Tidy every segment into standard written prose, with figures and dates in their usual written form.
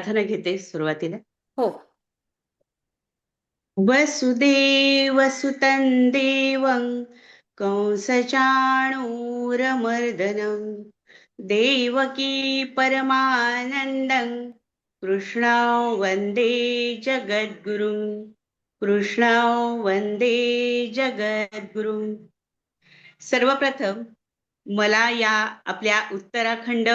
प्रार्थना घेते सुरुवातीला. हो. वसुदेवसुतं देवं कंसचाणूरमर्दनं देवकी परमानन्दं कृष्णं वन्दे जगद्गुरुं कृष्णं वन्दे जगद्गुरुं. सर्वप्रथम मला या आपल्या उत्तराखंड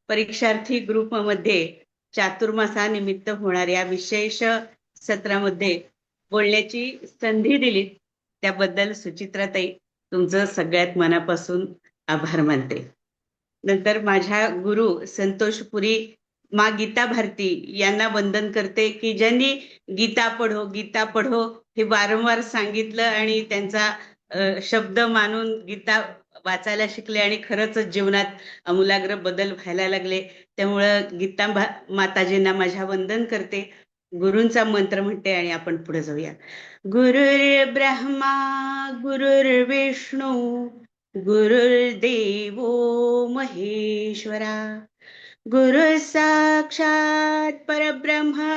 परीक्षार्थी ग्रुपमध्ये चातुर्मासानिमित्त होणाऱ्या विशेष सत्रामध्ये बोलण्याची संधी दिली त्याबद्दल सुचित्राताई तुमचं सगळ्यात मनापासून आभार मानते. नंतर माझ्या गुरु संतोषपुरी माँ गीता भारती यांना वंदन करते की ज्यांनी गीता पढो हे वारंवार सांगितलं आणि त्यांचा शब्द मानून गीता वाचायला शिकले आणि खरंच जीवनात आमूलाग्र बदल व्हायला लागले. त्यामुळं माताजींना माझ्या वंदन करते, गुरूंचा मंत्र म्हणते आणि आपण पुढे जाऊया. गुरुर्ब्रह्मा गुरुर्विष्णू गुरुर्देवो महेश्वरा गुरु साक्षात परब्रह्मा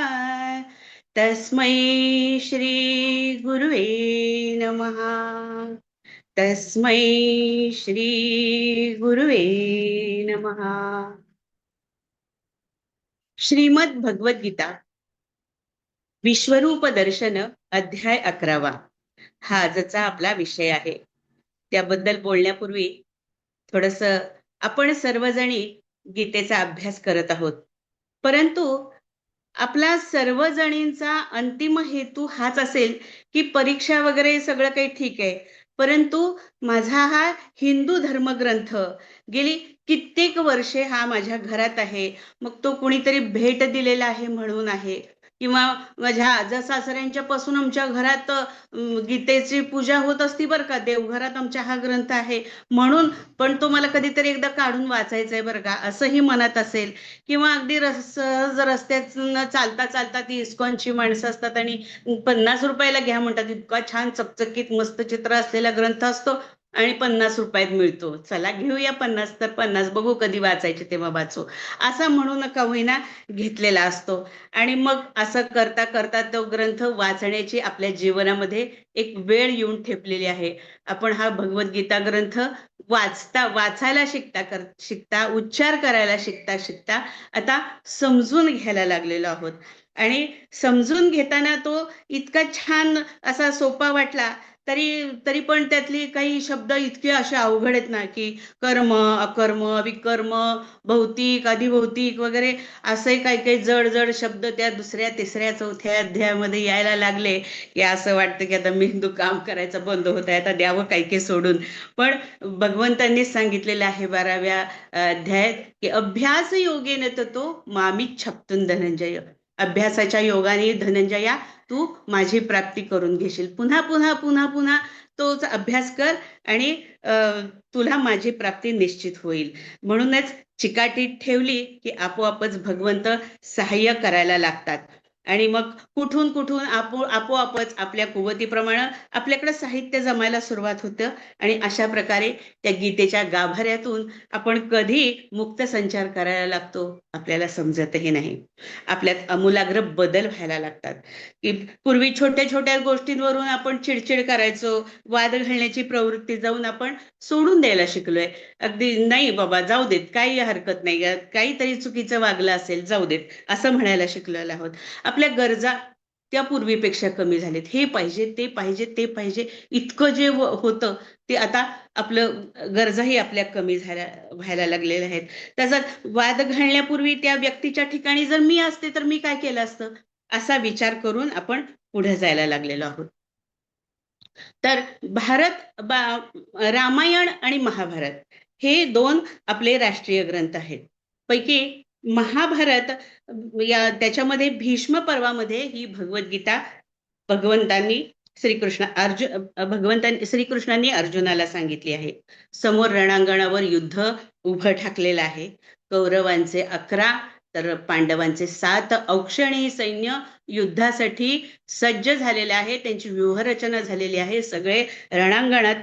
तस्मै श्री गुरुवे नमः. तस्मै श्री गुरुवे नमः. श्रीमद भगवद गीता विश्वरूप दर्शन अध्याय 11 हा आजचा आपला विषय आहे. त्याबद्दल बोलण्यापूर्वी थोडस आपण सर्वजणी गीतेचा अभ्यास करत आहोत, परंतु आपला सर्वजणींचा अंतिम हेतू हाच असेल की परीक्षा वगैरे सगळं काही ठीक आहे, परंतु माझा हा हिंदू धर्मग्रंथ गेली कित्येक वर्षे हा माझ्या घरात आहे. मग तो कुणीतरी भेट दिलेला आहे म्हणून आहे, किंवा माझ्या आजा सासऱ्यांच्या पासून आमच्या घरात गीतेची पूजा होत असती बरं का, देवघरात आमच्या हा ग्रंथ आहे म्हणून, पण तो मला कधीतरी एकदा काढून वाचायचा आहे बरं का, असंही मनात असेल. किंवा अगदी सहज रस्त्यात चालता चालता ती इस्कॉनची माणसं असतात आणि 50 रुपयाला घ्या म्हणतात, इतका छान चकचकीत मस्त चित्र असलेला ग्रंथ असतो आणि 50 रुपयात मिळतो, चला घेऊया 50, तर 50 बघू कधी वाचायचे तेव्हा वाचू, असं म्हणू नका होईना घेतलेला असतो. आणि मग असं करता करता तो ग्रंथ वाचण्याची आपल्या जीवनामध्ये एक वेळ येऊन ठेपलेली आहे. आपण हा भगवद्गीता ग्रंथ वाचायला शिकता उच्चार करायला शिकता आता समजून घ्यायला लागलेलो आहोत. आणि समजून घेताना तो इतका छान असा सोपा वाटला, तरी तरी पण त्यातली काही शब्द इतके असे अवघड आहेत ना, की कर्म अकर्म विकर्म भौतिक अधिभौतिक वगैरे असे काही काही जड जड शब्द त्या दुसऱ्या तिसऱ्या चौथ्या अध्यायामध्ये यायला लागले की असं वाटतं की आता मेंदू काम करायचं बंद होत आहे, आता द्यावं काही काही सोडून. पण भगवंतांनी सांगितलेलं आहे 12व्या अध्यायात की अभ्यास योगेन ततो मामिच्छप्तुं धनंजय. अभ्यासाच्या योगाने धनंजया तू माझी प्राप्ती करून घेशील. पुन्हा पुन्हा पुन्हा पुन्हा तोच अभ्यास कर आणि तुला माझी प्राप्ती निश्चित होईल. म्हणूनच चिकाटीत ठेवली की आपोआपच भगवंत सहाय्य करायला लागतात. आणि मग कुठून कुठून आपोआपच आपल्या कुवतीप्रमाणे आपल्याकडे साहित्य जमायला सुरुवात होतं. आणि अशा प्रकारे त्या गीतेच्या गाभाऱ्यातून आपण कधी मुक्त संचार करायला लागतो आपल्याला समजतही नाही. आपल्यात आमूलाग्र बदल व्हायला लागतात. की पूर्वी छोट्या छोट्या गोष्टींवरून आपण चिडचिड करायचो, वाद घालण्याची प्रवृत्ती जाऊन आपण सोडून द्यायला शिकलोय. अगदी नाही बाबा जाऊ देत, काही हरकत नाही, काहीतरी चुकीचं वागलं असेल जाऊ देत असं म्हणायला शिकलेलो आहोत. आपल्या गरजा त्या पूर्वीपेक्षा कमी झालेत. हे पाहिजे ते पाहिजे ते पाहिजे इतकं जे होतं ते आता आपलं गरजाही आपल्या कमी व्हायला लागलेल्या आहेत. त्याच्यात वाद घालण्यापूर्वी त्या व्यक्तीच्या ठिकाणी जर मी असते तर मी काय केलं असतं असा विचार करून आपण पुढे जायला लागलेलो आहोत. तर रामायण आणि महाभारत हे दोन आपले राष्ट्रीय ग्रंथ आहेत. पैकी महाभारत त्याच्यामध्ये भीष्म पर्वामध्ये ही भगवद्गीता भगवंतांनी श्रीकृष्णांनी अर्जुनाला सांगितली आहे. समोर रणांगणावर युद्ध उभं ठाकलेलं आहे. कौरवांचे 11 तर पांडवांचे 7 औक्षणी सैन्य युद्धासाठी सज्ज झालेले आहे. त्यांची व्यूहरचना झालेली आहे. सगळे रणांगणात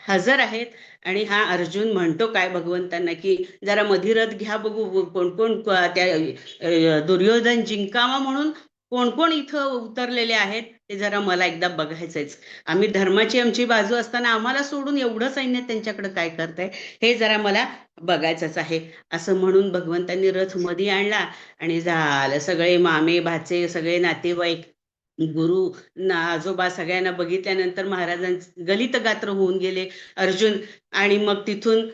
हजर आहेत. आणि हा अर्जुन म्हणतो काय भगवंतांना, की जरा मधिरथ घ्या बघू, कोण कोण त्या दुर्योधन जिंकावा म्हणून कोण कोण इथं उतरलेले आहेत ते जरा मला एकदा बघायचंच. आम्ही धर्माची आमची बाजू असताना आम्हाला सोडून एवढं सैन्य त्यांच्याकडे काय करताय हे जरा मला बघायचंच आहे. असं म्हणून भगवंतांनी रथ मध्ये आणला आणि झालं. सगळे मामे भाचे सगळे नातेवाईक गुरु आजोबा सगळ्यांना बघितल्यानंतर महाराजांचे गलित गात्र होऊन गेले अर्जुन. आणि मग तिथून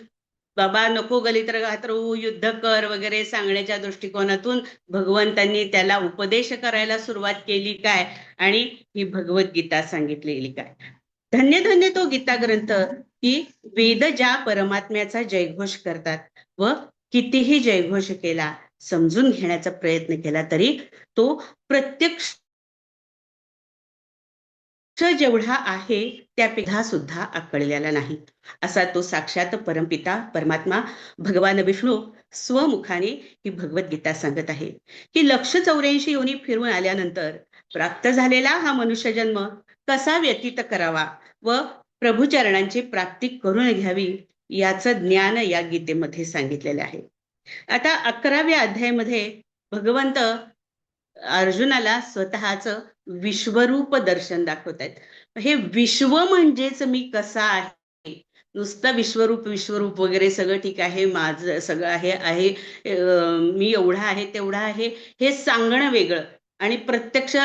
बाबा नको गलित गात्र होऊ, युद्ध कर वगैरे सांगण्याच्या दृष्टिकोनातून भगवंतांनी त्याला उपदेश करायला सुरुवात केली काय, आणि ही भगवद्गीता सांगितलेली काय. धन्य धन्य तो गीता ग्रंथ, की वेद ज्या परमात्म्याचा जयघोष करतात व कितीही जयघोष केला, समजून घेण्याचा प्रयत्न केला तरी तो प्रत्यक्ष जेवढा आहे त्यापेक्षा सुद्धा आकळलेला नाही. असा तो साक्षात परमपिता परमात्मा भगवान विष्णू स्वमुखाने ही भगवद्गीता सांगत आहे, की 184 योनी फिरून आल्यानंतर प्राप्त झालेला हा मनुष्य जन्म कसा व्यतीत करावा व प्रभुचरणांची प्राप्ती करून घ्यावी याचं ज्ञान या गीतेमध्ये सांगितलेले आहे. आता 11व्या अध्यायामध्ये भगवंत अर्जुनाला स्वतःच विश्वरूप दर्शन दाखवत आहेत. हे विश्व म्हणजेच मी कसा आहे, नुसतं विश्वरूप विश्वरूप वगैरे सगळं ठीक आहे, माझं सगळं आहे मी एवढा आहे तेवढा आहे हे सांगणं वेगळं, आणि प्रत्यक्ष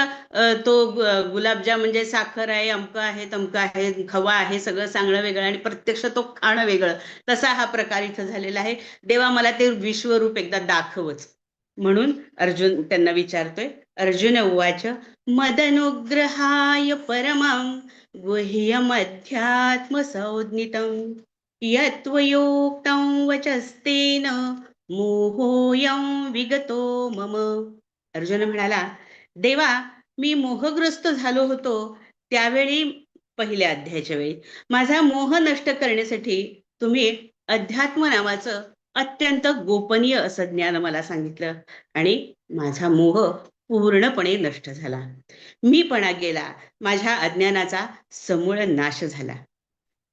तो गुलाबजाम म्हणजे साखर आहे, अमकं आहे तमकं आहे, खवा आहे, सगळं सांगणं वेगळं आणि प्रत्यक्ष तो खाणं वेगळं. तसा हा प्रकार इथं झालेला आहे. देवा मला ते विश्वरूप एकदा दाखवच. म्हणून अर्जुन त्यांना विचारतोय. अर्जुन उवाच मदनुग्रहाय परमं गुह्यमध्यात्म संज्ञितं यत्त्वयोक्तं वचस्तेन मोहोऽयं विगतो मम. अर्जुन म्हणाला, देवा मी मोहग्रस्त झालो होतो त्यावेळी, पहिल्या अध्यायाच्या वेळी माझा मोह नष्ट करण्यासाठी तुम्ही अध्यात्म नावाचं अत्यंत गोपनीय असं ज्ञान मला सांगितलं आणि माझा मोह पूर्णपणे नष्ट झाला. मीपणा गेला, माझ्या अज्ञानाचा समूळ नाश झाला.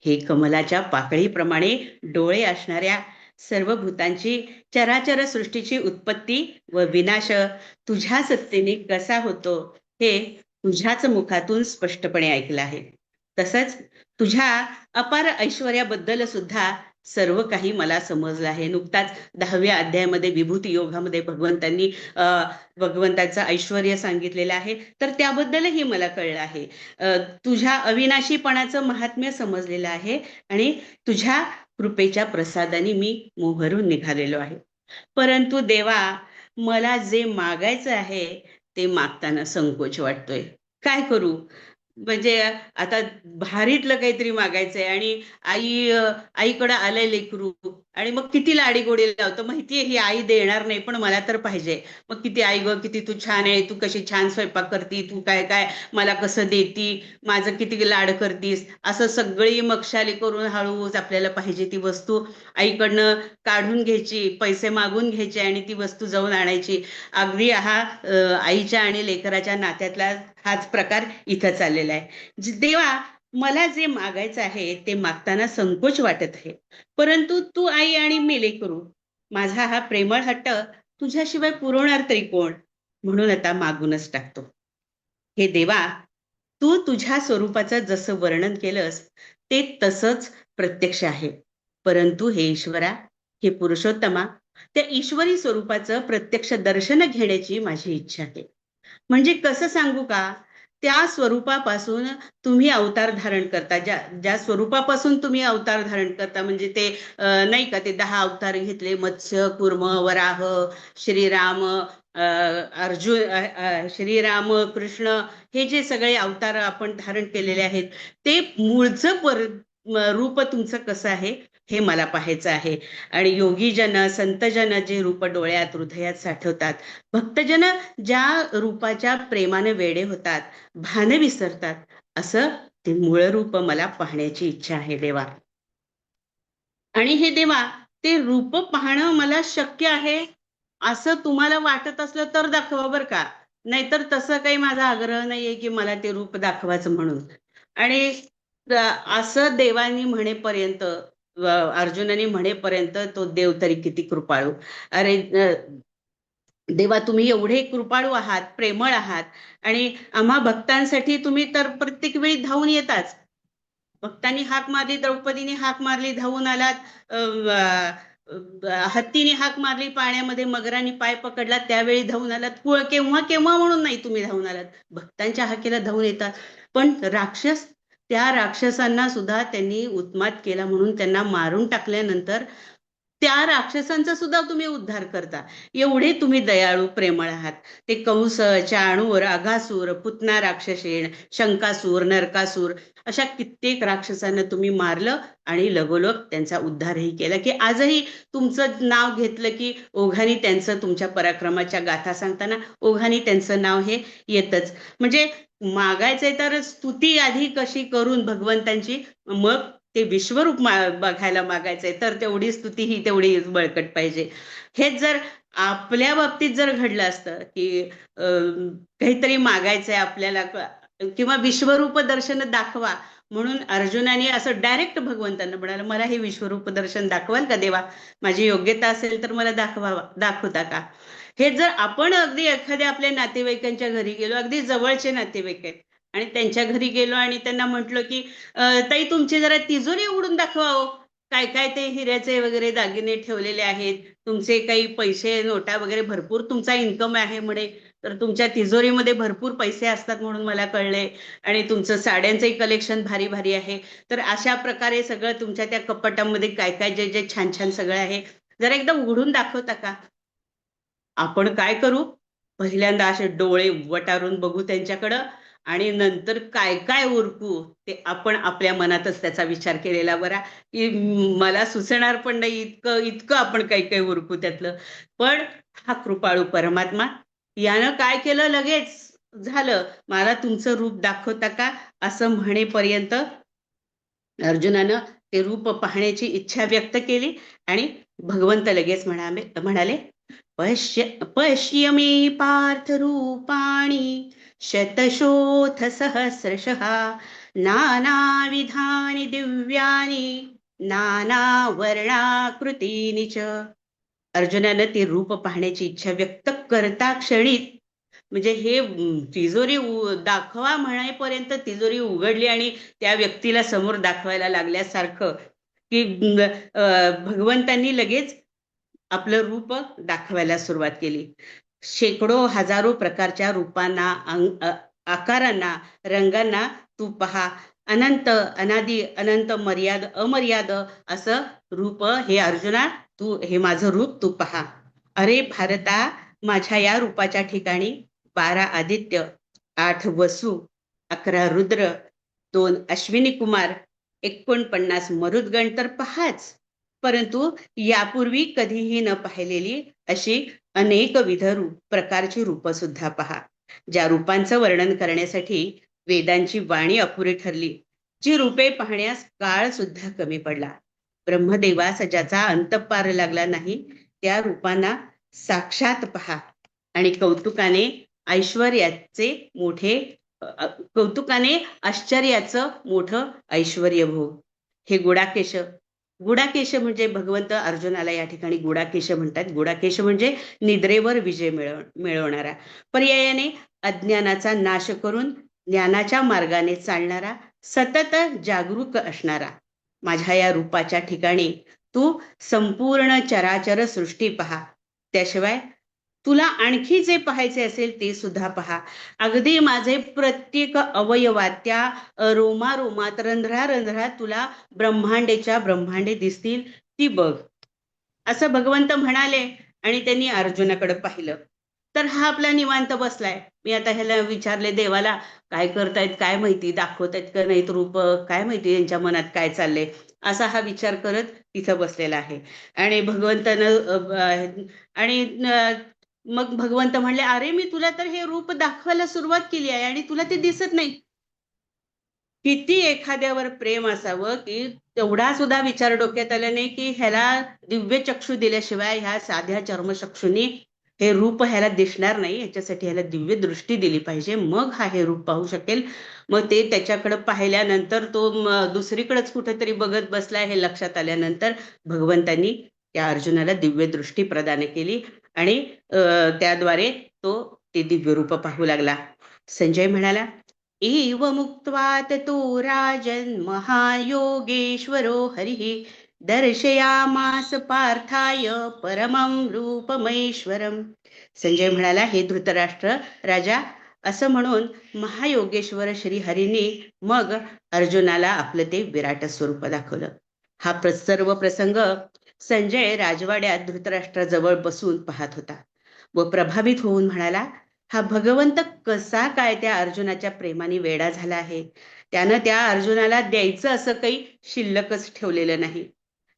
हे कमलाच्या पाकळीप्रमाणे डोळे असणाऱ्या सर्व भूतांची चराचर सृष्टीची उत्पत्ती व विनाश तुझ्या सत्तेने कसा होतो हे तुझ्याच मुखातून स्पष्टपणे ऐकलं आहे. तसंच तुझ्या अपार ऐश्वर्याबद्दल सुद्धा सर्व काही मला समजलं आहे. नुकताच 10व्या अध्यायामध्ये विभूती योगामध्ये भगवंताचं ऐश्वर्य सांगितलेलं आहे, तर त्याबद्दलही मला कळलं आहे. तुझ्या अविनाशीपणाचं महात्म्य समजलेलं आहे आणि तुझ्या कृपेच्या प्रसादाने मी मोहरून निघालेलो आहे. परंतु देवा मला जे मागायचं आहे ते मागताना संकोच वाटतोय. काय करू? म्हणजे आता भारीतलं काहीतरी मागायचंय आणि आईकडे आलंय लेकरू, आणि मग किती लाडीगोडी लावतं माहितीये, ही आई देणार नाही पण मला तर पाहिजे. मग किती आई ग, किती तू छान आहे, तू कशी छान स्वयंपाक करती, तू काय काय मला कसं देती, माझं किती लाड करतीस, असं सगळी मक्षाली करून हळूच आपल्याला पाहिजे ती वस्तू आईकडनं काढून घ्यायची, पैसे मागून घ्यायचे आणि ती वस्तू जाऊन आणायची. अगदी हा आईच्या आणि लेकराच्या नात्यातला हाच प्रकार इथं चाललेला आहे. देवा मला जे मागायचं आहे ते मागताना संकोच वाटत आहे, परंतु तू आई आणि मी लेकरू, माझा हा प्रेमळ हट्ट तुझ्याशिवाय पुरवणार तरी कोण, म्हणून आता मागूनच टाकतो. हे देवा तू तुझ्या स्वरूपाचं जसं वर्णन केलंस ते तसंच प्रत्यक्ष आहे, परंतु हे ईश्वरा, हे पुरुषोत्तमा, त्या ईश्वरी स्वरूपाचं प्रत्यक्ष दर्शन घेण्याची माझी इच्छा आहे. म्हणजे कसं सांगू का, त्या स्वरूपापासून तुम्ही अवतार धारण करता, ज्या ज्या स्वरूपापासून तुम्ही अवतार धारण करता, म्हणजे ते नाही का, ते 10 अवतार घेतले, मत्स्य कूर्म वराह श्रीराम श्रीराम कृष्ण, हे जे सगळे अवतार आपण धारण केलेले आहेत ते मूळचं रूप तुमचं कसं आहे हे मला पाहायचं आहे. आणि योगीजन संतजन जे रूप डोळ्यात हृदयात साठवतात, भक्तजन ज्या रूपाच्या प्रेमाने वेडे होतात, भान विसरतात, असं ते मूळ रूप मला पाहण्याची इच्छा आहे देवा. आणि हे देवा ते रूप पाहणं मला शक्य आहे असं तुम्हाला वाटत असलं तर दाखवा बरं का, नाहीतर तसं काही माझा आग्रह नाहीये की मला ते रूप दाखवायचं म्हणून. आणि असं देवानी म्हणेपर्यंत, अर्जुनाने म्हणेपर्यंत तो देव तरी किती कृपाळू. अरे देवा, तुम्ही एवढे कृपाळू आहात, प्रेमळ आहात, आणि आम्हा भक्तांसाठी तुम्ही तर प्रत्येक वेळी धावून येताच. भक्तांनी हाक मारली, द्रौपदीने हाक मारली, धावून आलात. हत्तीने हाक मारली पाण्यामध्ये, मगराने पाय पकडला त्यावेळी धावून आलात. केव्हा केव्हा म्हणून नाही, तुम्ही धावून आलात, भक्तांच्या हाकेला धावून येतात. पण राक्षस, त्या राक्षसांना सुद्धा त्यांनी उत्मात केला, म्हणून त्यांना मारून टाकल्यानंतर त्या राक्षसांचा सुद्धा तुम्ही उद्धार करता. एवढे तुम्ही दयाळू, प्रेमळ आहात. ते कंस, चाणूर, अघासूर, पुतना राक्षसेन, शंकासूर, नरकासूर, अशा कित्येक राक्षसांना तुम्ही मारलं आणि लगोलग त्यांचा उद्धारही केला. की आजही तुमचं नाव घेतलं की ओघानी त्यांचं, तुमच्या पराक्रमाच्या गाथा सांगताना ओघानी त्यांचं नाव हे येतच. म्हणजे मागायचंय तर स्तुती आधी कशी करून भगवंतांची, मग ते विश्वरूप बघायला मागायचंय, तर तेवढी स्तुती ही तेवढी बळकट पाहिजे. हेच जर आपल्या बाबतीत जर घडलं असतं की काहीतरी मागायचंय आपल्याला, किंवा विश्वरूप दर्शन दाखवा म्हणून अर्जुनाने असं डायरेक्ट भगवंतांना म्हणाला, मला हे विश्वरूप दर्शन दाखवाल का देवा? माझी योग्यता असेल तर मला दाखवता का? हे जर आपण अगदी एखाद्या आपल्या नातेवाईकांच्या घरी गेलो, अगदी जवळचे नातेवाईक आहेत, आणि त्यांच्या घरी गेलो आणि त्यांना म्हटलं की ताई, तुमची जरा तिजोरी उघडून दाखवा हो, काय काय ते हिऱ्याचे वगैरे दागिने ठेवलेले आहेत, तुमचे काही पैसे नोटा वगैरे भरपूर तुमचा इन्कम आहे म्हणे, तर तुमच्या तिजोरीमध्ये भरपूर पैसे असतात म्हणून मला कळले, आणि तुमचं साड्यांचंही कलेक्शन भारी भारी आहे, तर अशा प्रकारे सगळं तुमच्या त्या कपाटामध्ये काय काय जे जे छान छान सगळं आहे, जरा एकदा उघडून दाखवता का? आपण काय करू? पहिल्यांदा असे डोळे वटारून बघू त्यांच्याकडं, आणि नंतर काय काय उरकू ते आपण आपल्या मनातच त्याचा विचार केलेला बरा, की मला सुचणार पण नाही इतकं इतकं आपण काही काही उरकू त्यातलं. पण हा कृपाळू परमात्मा यानं काय केलं, लगेच झालं, मला तुमचं रूप दाखवता का, असं म्हणेपर्यंत अर्जुनानं ते रूप पाहण्याची इच्छा व्यक्त केली. आणि भगवंत लगेच म्हणाले, पश्य पश्य मे पार्थ रूपाणि शतशोथ सहस्रशः नानाविधानि दिव्यानि नानावर्णाकृतीनि च. अर्जुनानं ते रूप पाहण्याची इच्छा व्यक्त करता क्षणी, म्हणजे हे तिजोरी दाखवा म्हणायपर्यंत तिजोरी उघडली आणि त्या व्यक्तीला समोर दाखवायला लागल्यासारखं, की भगवंतांनी लगेच आपलं रूप दाखवायला सुरुवात केली. शेकडो हजारो प्रकारच्या रूपांना, आकारांना, रंगांना तू पहा. अनंत, अनादी, अनंत, मर्याद, अमर्याद असं रूप, हे अर्जुना, तू हे माझं रूप तू पहा. अरे भारता, माझ्या या रूपाच्या ठिकाणी 12 आदित्य, 8 वसु, 11 रुद्र, 2 अश्विनी कुमार, 49 मरुद्गण तर पहाच, परंतु यापूर्वी कधीही न पाहिलेली अशी अनेक विध प्रकारची रूप सुद्धा पहा. ज्या रूपांचं वर्णन करण्यासाठी वेदांची वाणी अपुरी ठरली, जी रूपे पाहण्यास काळ सुद्धा कमी पडला, ब्रह्मदेवास ज्याचा अंत पार लागला नाही, त्या रूपांना साक्षात पहा, आणि कौतुकाने ऐश्वर्याचे मोठे कौतुकाने आश्चर्याचं मोठं ऐश्वर्य भोग. हे गुडाकेश, गुडाकेश म्हणजे भगवंत अर्जुनाला या ठिकाणी गुडाकेश म्हणतात. गुडाकेश म्हणजे निद्रेवर विजय मिळवणारा, पर्यायाने अज्ञानाचा नाश करून ज्ञानाच्या मार्गाने चालणारा, सतत जागरूक असणारा. माझ्या या रूपाच्या ठिकाणी तू संपूर्ण चराचर सृष्टी पहा, त्याशिवाय तुला आणखी जे पाहायचे असेल ते सुद्धा पहा. अगदी माझे प्रत्येक अवयवात, त्या रोमात, रंध्रात तुला ब्रह्मांडेच्या ब्रह्मांडे दिसतील, ती बघ, असं भगवंत म्हणाले. आणि त्यांनी अर्जुनाकडे पाहिलं, तर हा आपला निवांत बसलाय. मी आता ह्याला विचारले देवाला, काय करतायत काय माहिती, दाखवतायत का नाहीत रूप, काय माहिती यांच्या मनात काय चाललंय, असा हा विचार करत तिथं बसलेला आहे. आणि भगवंतानं आणि मग भगवंत म्हणले, अरे मी तुला तर हे रूप दाखवायला सुरुवात केली आहे आणि तुला ते दिसत नाही. किती एखाद्यावर प्रेम असावं की तेवढा सुद्धा विचार डोक्यात आला नाही की ह्याला दिव्य चक्षु दिल्याशिवाय ह्या साध्या चर्मचक्षुनी हे रूप ह्याला दिसणार नाही, याच्यासाठी ह्याला दिव्य दृष्टी दिली पाहिजे, मग हा हे रूप पाहू शकेल. मग ते त्याच्याकडे पाहिल्यानंतर तो दुसरीकडेच कुठेतरी बघत बसलाय हे लक्षात आल्यानंतर भगवंतांनी त्या अर्जुनाला दिव्य दृष्टी प्रदान केली आणि त्याद्वारे तो ते दिव्य रूप पाहू लागला. संजय म्हणाला, एव मुक्त्वा ततो राजन् महायोगेश्वरो हरिः दर्शयामास पार्थाय परमं रूपमैश्वरम. संजय म्हणाला, हे धृतराष्ट्र राजा, असं म्हणून महायोगेश्वर श्री हरीने मग अर्जुनाला आपलं ते विराट स्वरूप दाखवलं. हा सर्व प्रसंग संजय राजवाड्यात धृतराष्ट्राजवळ बसून पाहत होता व प्रभावित होऊन म्हणाला, हा भगवंत कसा काय त्या अर्जुनाच्या प्रेमाने वेडा झाला आहे. त्यानं त्या अर्जुनाला द्यायचं असं काही शिल्लकच ठेवलेलं नाही.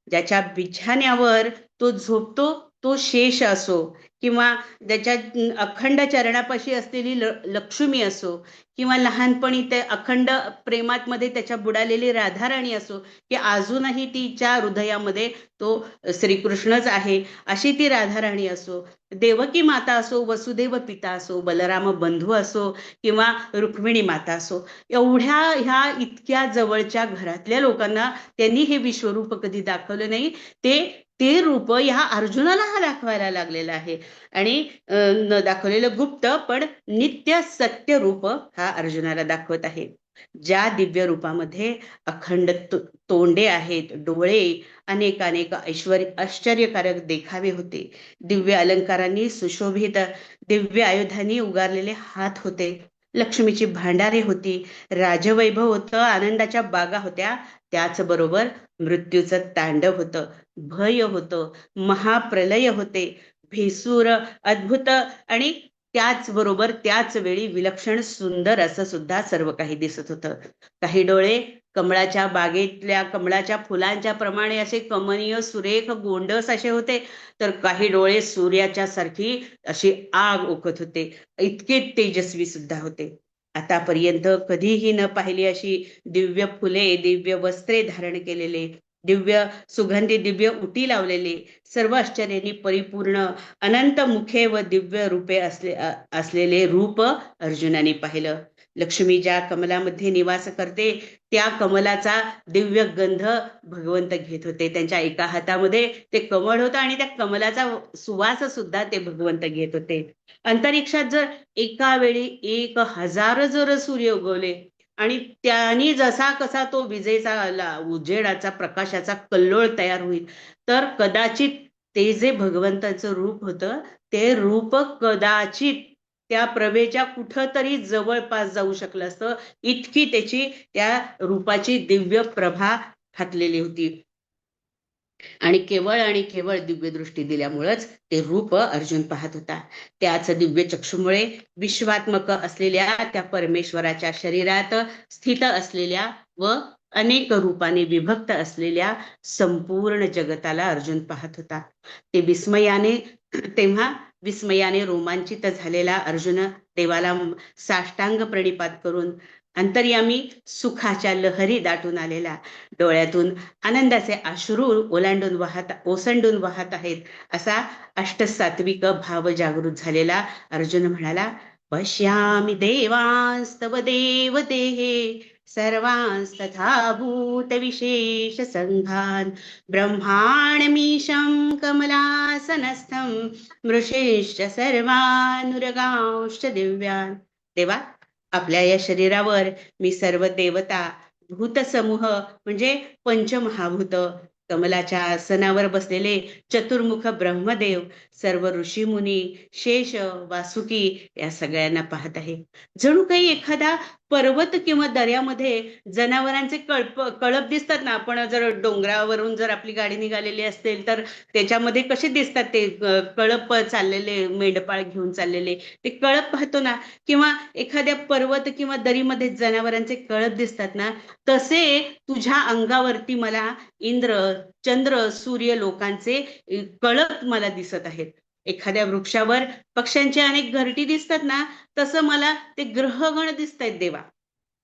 ज्याच्या बिछाण्यावर तो झोपतो तो शेष असो किंवा ज्याच्या अखंड चरणापाशी असलेली लक्ष्मी असो किंवा लहानपणी ते अखंड प्रेमात मध्ये त्याच्या बुडालेली राधाराणी असो की अजूनही तिच्या हृदयामध्ये तो श्रीकृष्णच आहे अशी ती राधाराणी असो, देवकी माता असो, वसुदेव पिता असो, बलराम बंधू असो किंवा रुक्मिणी माता असो, एवढ्या ह्या इतक्या जवळच्या घरातल्या लोकांना त्यांनी हे विश्वरूप कधी दाखवलं नाही. ते रूप ह्या अर्जुनाला हा दाखवायला लागलेला आहे आणि न दाखवलेलं गुप्त पण नित्य सत्य रूप हा अर्जुनाला दाखवत आहे. ज्या दिव्य रूपामध्ये अखंड तोंडे आहेत, डोळे, अनेक अनेक आश्चर्यकारक देखावे होते, दिव्य अलंकारांनी सुशोभित दिव्य आयुधांनी उगारलेले हात होते, लक्ष्मीची भांडारे होती, राजवैभव होतं, आनंदाच्या बागा होत्या, त्याचबरोबर मृत्यूचं तांडव होतं, भय होतं, महाप्रलय होते, भेसूर अद्भुत आणि त्याचबरोबर त्याच वेळी विलक्षण सुंदर असं सुद्धा सर्व काही दिसत होतं. काही डोळे कमळाच्या बागेतल्या कमळाच्या फुलांच्या प्रमाणे असे कमनीय सुरेख गोंडस असे होते, तर काही डोळे सूर्याच्या सारखी अशी आग ओकत होते, इतके तेजस्वी सुद्धा होते. आतापर्यंत कधीही न पाहिली अशी दिव्य फुले, दिव्य वस्त्रे धारण केलेले, दिव्य सुगंधी दिव्य उटी लावलेले, सर्व आश्चर्यांनी परिपूर्ण अनंत मुखे व दिव्य रूपे असलेले रूप अर्जुनाने पाहिलं. लक्ष्मी ज्या कमलामध्ये निवास करते त्या कमलाचा दिव्य गंध भगवंत घेत होते. त्यांच्या एका हातामध्ये ते कमळ होतं आणि त्या कमलाचा सुवास सुद्धा ते भगवंत घेत होते. अंतरिक्षात जर एका वेळी 1000 जर सूर्य उगवले आणि त्यांनी जसा कसा तो विजेचा उजेडाचा प्रकाशाचा कल्लोळ तयार होईल, तर कदाचित ते जे भगवंताचं रूप होतं ते रूप कदाचित त्या प्रभेच्या कुठंतरी जवळपास जाऊ शकलं असतं, इतकी त्याची त्या रूपाची दिव्य प्रभा फाटलेली होती. आणि केवळ दिव्य दृष्टी दिल्यामुळेच ते रूप अर्जुन पाहत होता. त्याच दिव्य चक्षुमुळे विश्वात्मक असलेल्या त्या परमेश्वराच्या शरीरात स्थित असलेल्या व अनेक रूपाने विभक्त असलेल्या संपूर्ण जगताला अर्जुन पाहत होता. तेव्हा विस्मयाने रोमांचित झालेला अर्जुन देवाला साष्टांग प्रणिपात करून अंतर्यामी सुखाच्या लहरी दाटून आलेला, डोळ्यातून आनंदाचे अश्रू ओसंडून वाहत आहेत असा अष्टसात्विक भाव जागृत झालेला अर्जुन म्हणाला, पश्यामि देवांस्तव देवतेः सर्वांस्तथा भूत विशेष संघान ब्रह्माणमीशं कमलासनस्थं मृषेश्च सर्वानुरगांश्च दिव्यान. देवा, आपल्या या शरीरावर मी सर्व देवता, भूतसमूह म्हणजे पंचमहाभूत, कमलाच्या आसनावर बसलेले चतुर्मुख ब्रह्मदेव, सर्व ऋषीमुनी, शेष, वासुकी या सगळ्यांना पाहत आहे. जणू काही एखादा पर्वत किंवा दर्यामध्ये जनावरांचे कळप दिसतात ना, आपण जर डोंगरावरून जर आपली गाडी निघालेली असेल तर त्याच्यामध्ये कसे दिसतात ते कळप चाललेले, मेंढपाळ घेऊन चाललेले ते कळप पाहतो ना, किंवा एखाद्या पर्वत किंवा दरीमध्ये जनावरांचे कळप दिसतात ना, तसे तुझ्या अंगावरती मला इंद्र, चंद्र, सूर्य लोकांचे कळप मला दिसत आहेत. एखाद्या वृक्षावर पक्ष्यांची अनेक घरटी दिसतात ना, तसं मला ते ग्रहगण दिसत आहेत देवा.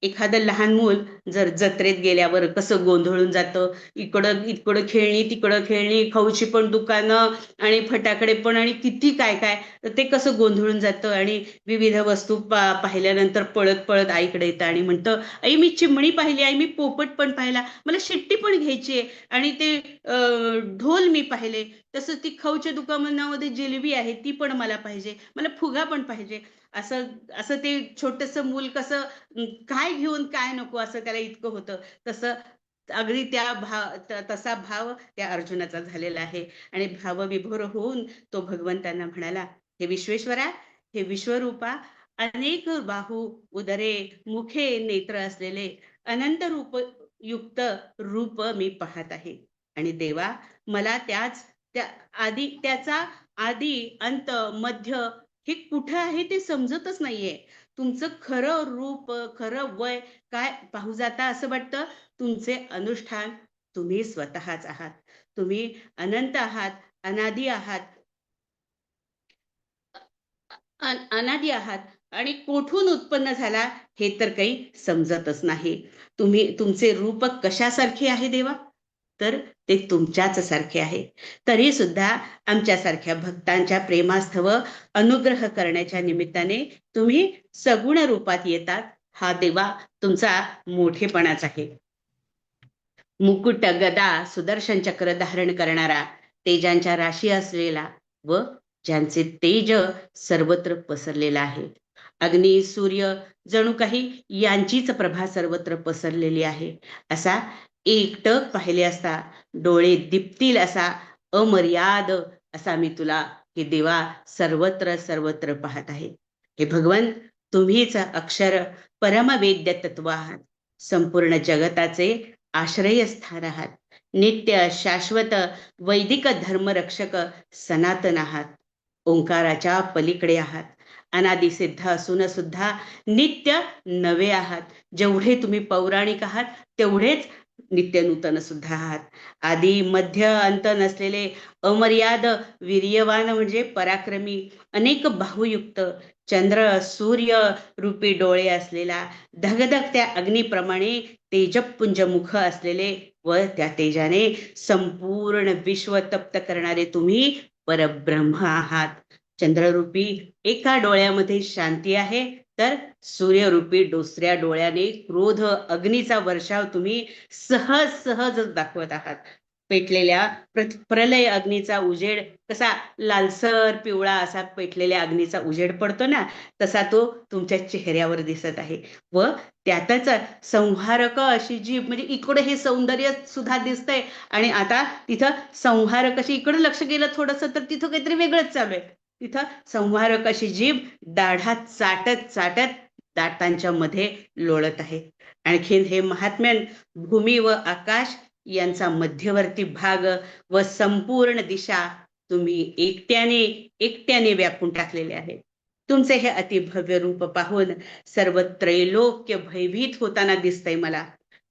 एखादं लहान मूल जर जत्रेत गेल्यावर कसं गोंधळून जातं, इकडं इकडं खेळणी, तिकडं खेळणी, खाऊची पण दुकानं आणि फटाकडे पण आणि किती काय काय, तर ते कसं गोंधळून जातं आणि विविध वस्तू पाहिल्यानंतर पळत पळत आईकडे येतं आणि म्हणतं, आई मी चिमणी पाहिली, आई मी पोपट पण पाहिला, मला शिट्टी पण घ्यायची आहे आणि ते ढोल मी पाहिले, तसं ती खाऊच्या दुकानामध्ये जिलेबी आहे ती पण मला पाहिजे, मला फुगा पण पाहिजे. असं असं ते छोटस मूल कसं काय घेऊन काय नको असं त्याला इतकं होतं. तसं अगदी तसा भाव त्या अर्जुनाचा झालेला आहे आणि भावविभोर होऊन तो भगवंतांना म्हणाला, हे विश्वेश्वरा, हे विश्वरूपा, अनेक बाहू, उदरे, मुखे, नेत्र असलेले अनंत रूप युक्त रूप मी पाहत आहे. आणि देवा, मला त्या त्याचा आदी अंत मध्य हे कुठं आहे ते समजतच नाहीये. तुमचं खरं रूप, खरं वय काय पाहू जाता असं वाटतं, तुमचे अनुष्ठान तुम्ही स्वतःच आहात. तुम्ही अनंत आहात, अनादी आहात, अनादी आहात आणि कोठून उत्पन्न झाला हे तर काही समजतच नाही. तुमचे रूप कशासारखे आहे देवा? तर ते तुमच्याच सारखे आहे. तरी सुद्धा आमच्यासारख्या भक्तांच्या प्रेमास्थव अनुग्रह करण्याच्या निमित्ताने तुम्ही सगुण रूपात येतात. हा देवा तुमचा मोठेपणाच आहे. मुकुट, गदा, सुदर्शन चक्र धारण करणारा, तेजांच्या राशी असलेला व ज्यांचे तेज सर्वत्र पसरलेला आहे. अग्नी, सूर्य जणू काही यांचीच प्रभा सर्वत्र पसरलेली आहे. असा एकटक पाहिले असता डोळे दिपतील असा अमर्याद असा मी तुला हे देवा सर्वत्र सर्वत्र पाहत आहे. हे भगवन, तुम्हीच अक्षर परमवेद्य तत्व आहात. संपूर्ण जगताचे आश्रयस्थान आहात. नित्य शाश्वत वैदिक धर्मरक्षक सनातन आहात. ओंकाराच्या पलीकडे आहात. अनादि सिद्ध असून सुद्धा नित्य नवे आहात. जेवढे तुम्ही पौराणिक आहात तेवढेच नित्य नूतन सुद्धा आहात. आदी मध्य अंत नसलेले अमर्याद वीर्यवान म्हणजे पराक्रमी, अनेक बाहुयुक्त, चंद्र सूर्य रूपी डोळे असलेला, धगधगत्या अग्नीप्रमाणे तेजपुंज मुख असलेले व त्या तेजाने संपूर्ण विश्व तप्त करणारे तुम्ही परब्रह्म आहात. चंद्ररूपी एका डोळ्यामध्ये शांती आहे, तर सूर्यरूपी दुसऱ्या डोळ्याने क्रोध अग्नीचा वर्षाव तुम्ही सहज सहज दाखवत आहात. पेटलेल्या प्रलय अग्नीचा उजेड कसा लालसर पिवळा असा पेटलेल्या अग्नीचा उजेड पडतो ना, तसा तो तुमच्या चेहऱ्यावर दिसत आहे. व त्यातच संहारक अशी जी, म्हणजे इकडे हे सौंदर्य सुद्धा दिसतंय आणि आता तिथं संहारक अशी, इकडे लक्ष गेलं थोडस तर तिथं काहीतरी वेगळंच चालू आहे. तिथं संहारक अशी जीभ दाढात चाटत चाटत दातांच्या मध्ये लोळत आहे. आणखीन हे महात्म्यन भूमी व आकाश यांचा मध्यवर्ती भाग व संपूर्ण दिशा तुम्ही एकट्याने एकट्याने व्यापून टाकलेले आहे. तुमचे हे अतिभव्य रूप पाहून सर्व त्रैलोक्य भयभीत होताना दिसतंय मला.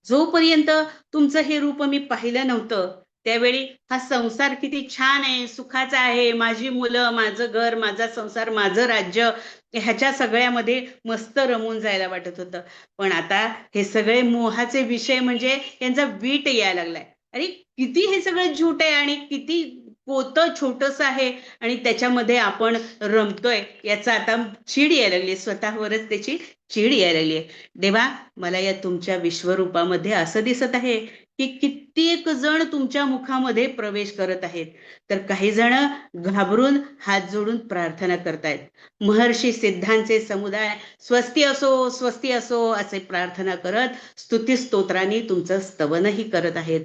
जोपर्यंत तुमचं हे रूप मी पाहिलं नव्हतं त्यावेळी हा संसार किती छान आहे, सुखाचा आहे, माझी मुलं, माझं घर, माझा संसार, माझं राज्य, ह्याच्या सगळ्यामध्ये मस्त रमून जायला वाटत होतं. पण आता हे सगळे मोहाचे विषय म्हणजे यांचा वीट यायला लागलाय. अरे किती हे सगळं झूट आहे आणि किती पोतं छोटस आहे आणि त्याच्यामध्ये आपण रमतोय, याचा आता चीड यायला लागली, स्वतःवरच त्याची चीड यायला लागली. देवा, मला या तुमच्या विश्वरूपामध्ये असं दिसत आहे की कित्येक जण तुमच्या मुखामध्ये प्रवेश करत आहेत, तर काही जण घाबरून हात जोडून प्रार्थना करतायत. महर्षी सिद्धांचे समुदाय स्वस्ती असो स्वस्ती असो असे प्रार्थना करत स्तुती स्तोत्रांनी तुमचं स्तवनही करत आहेत.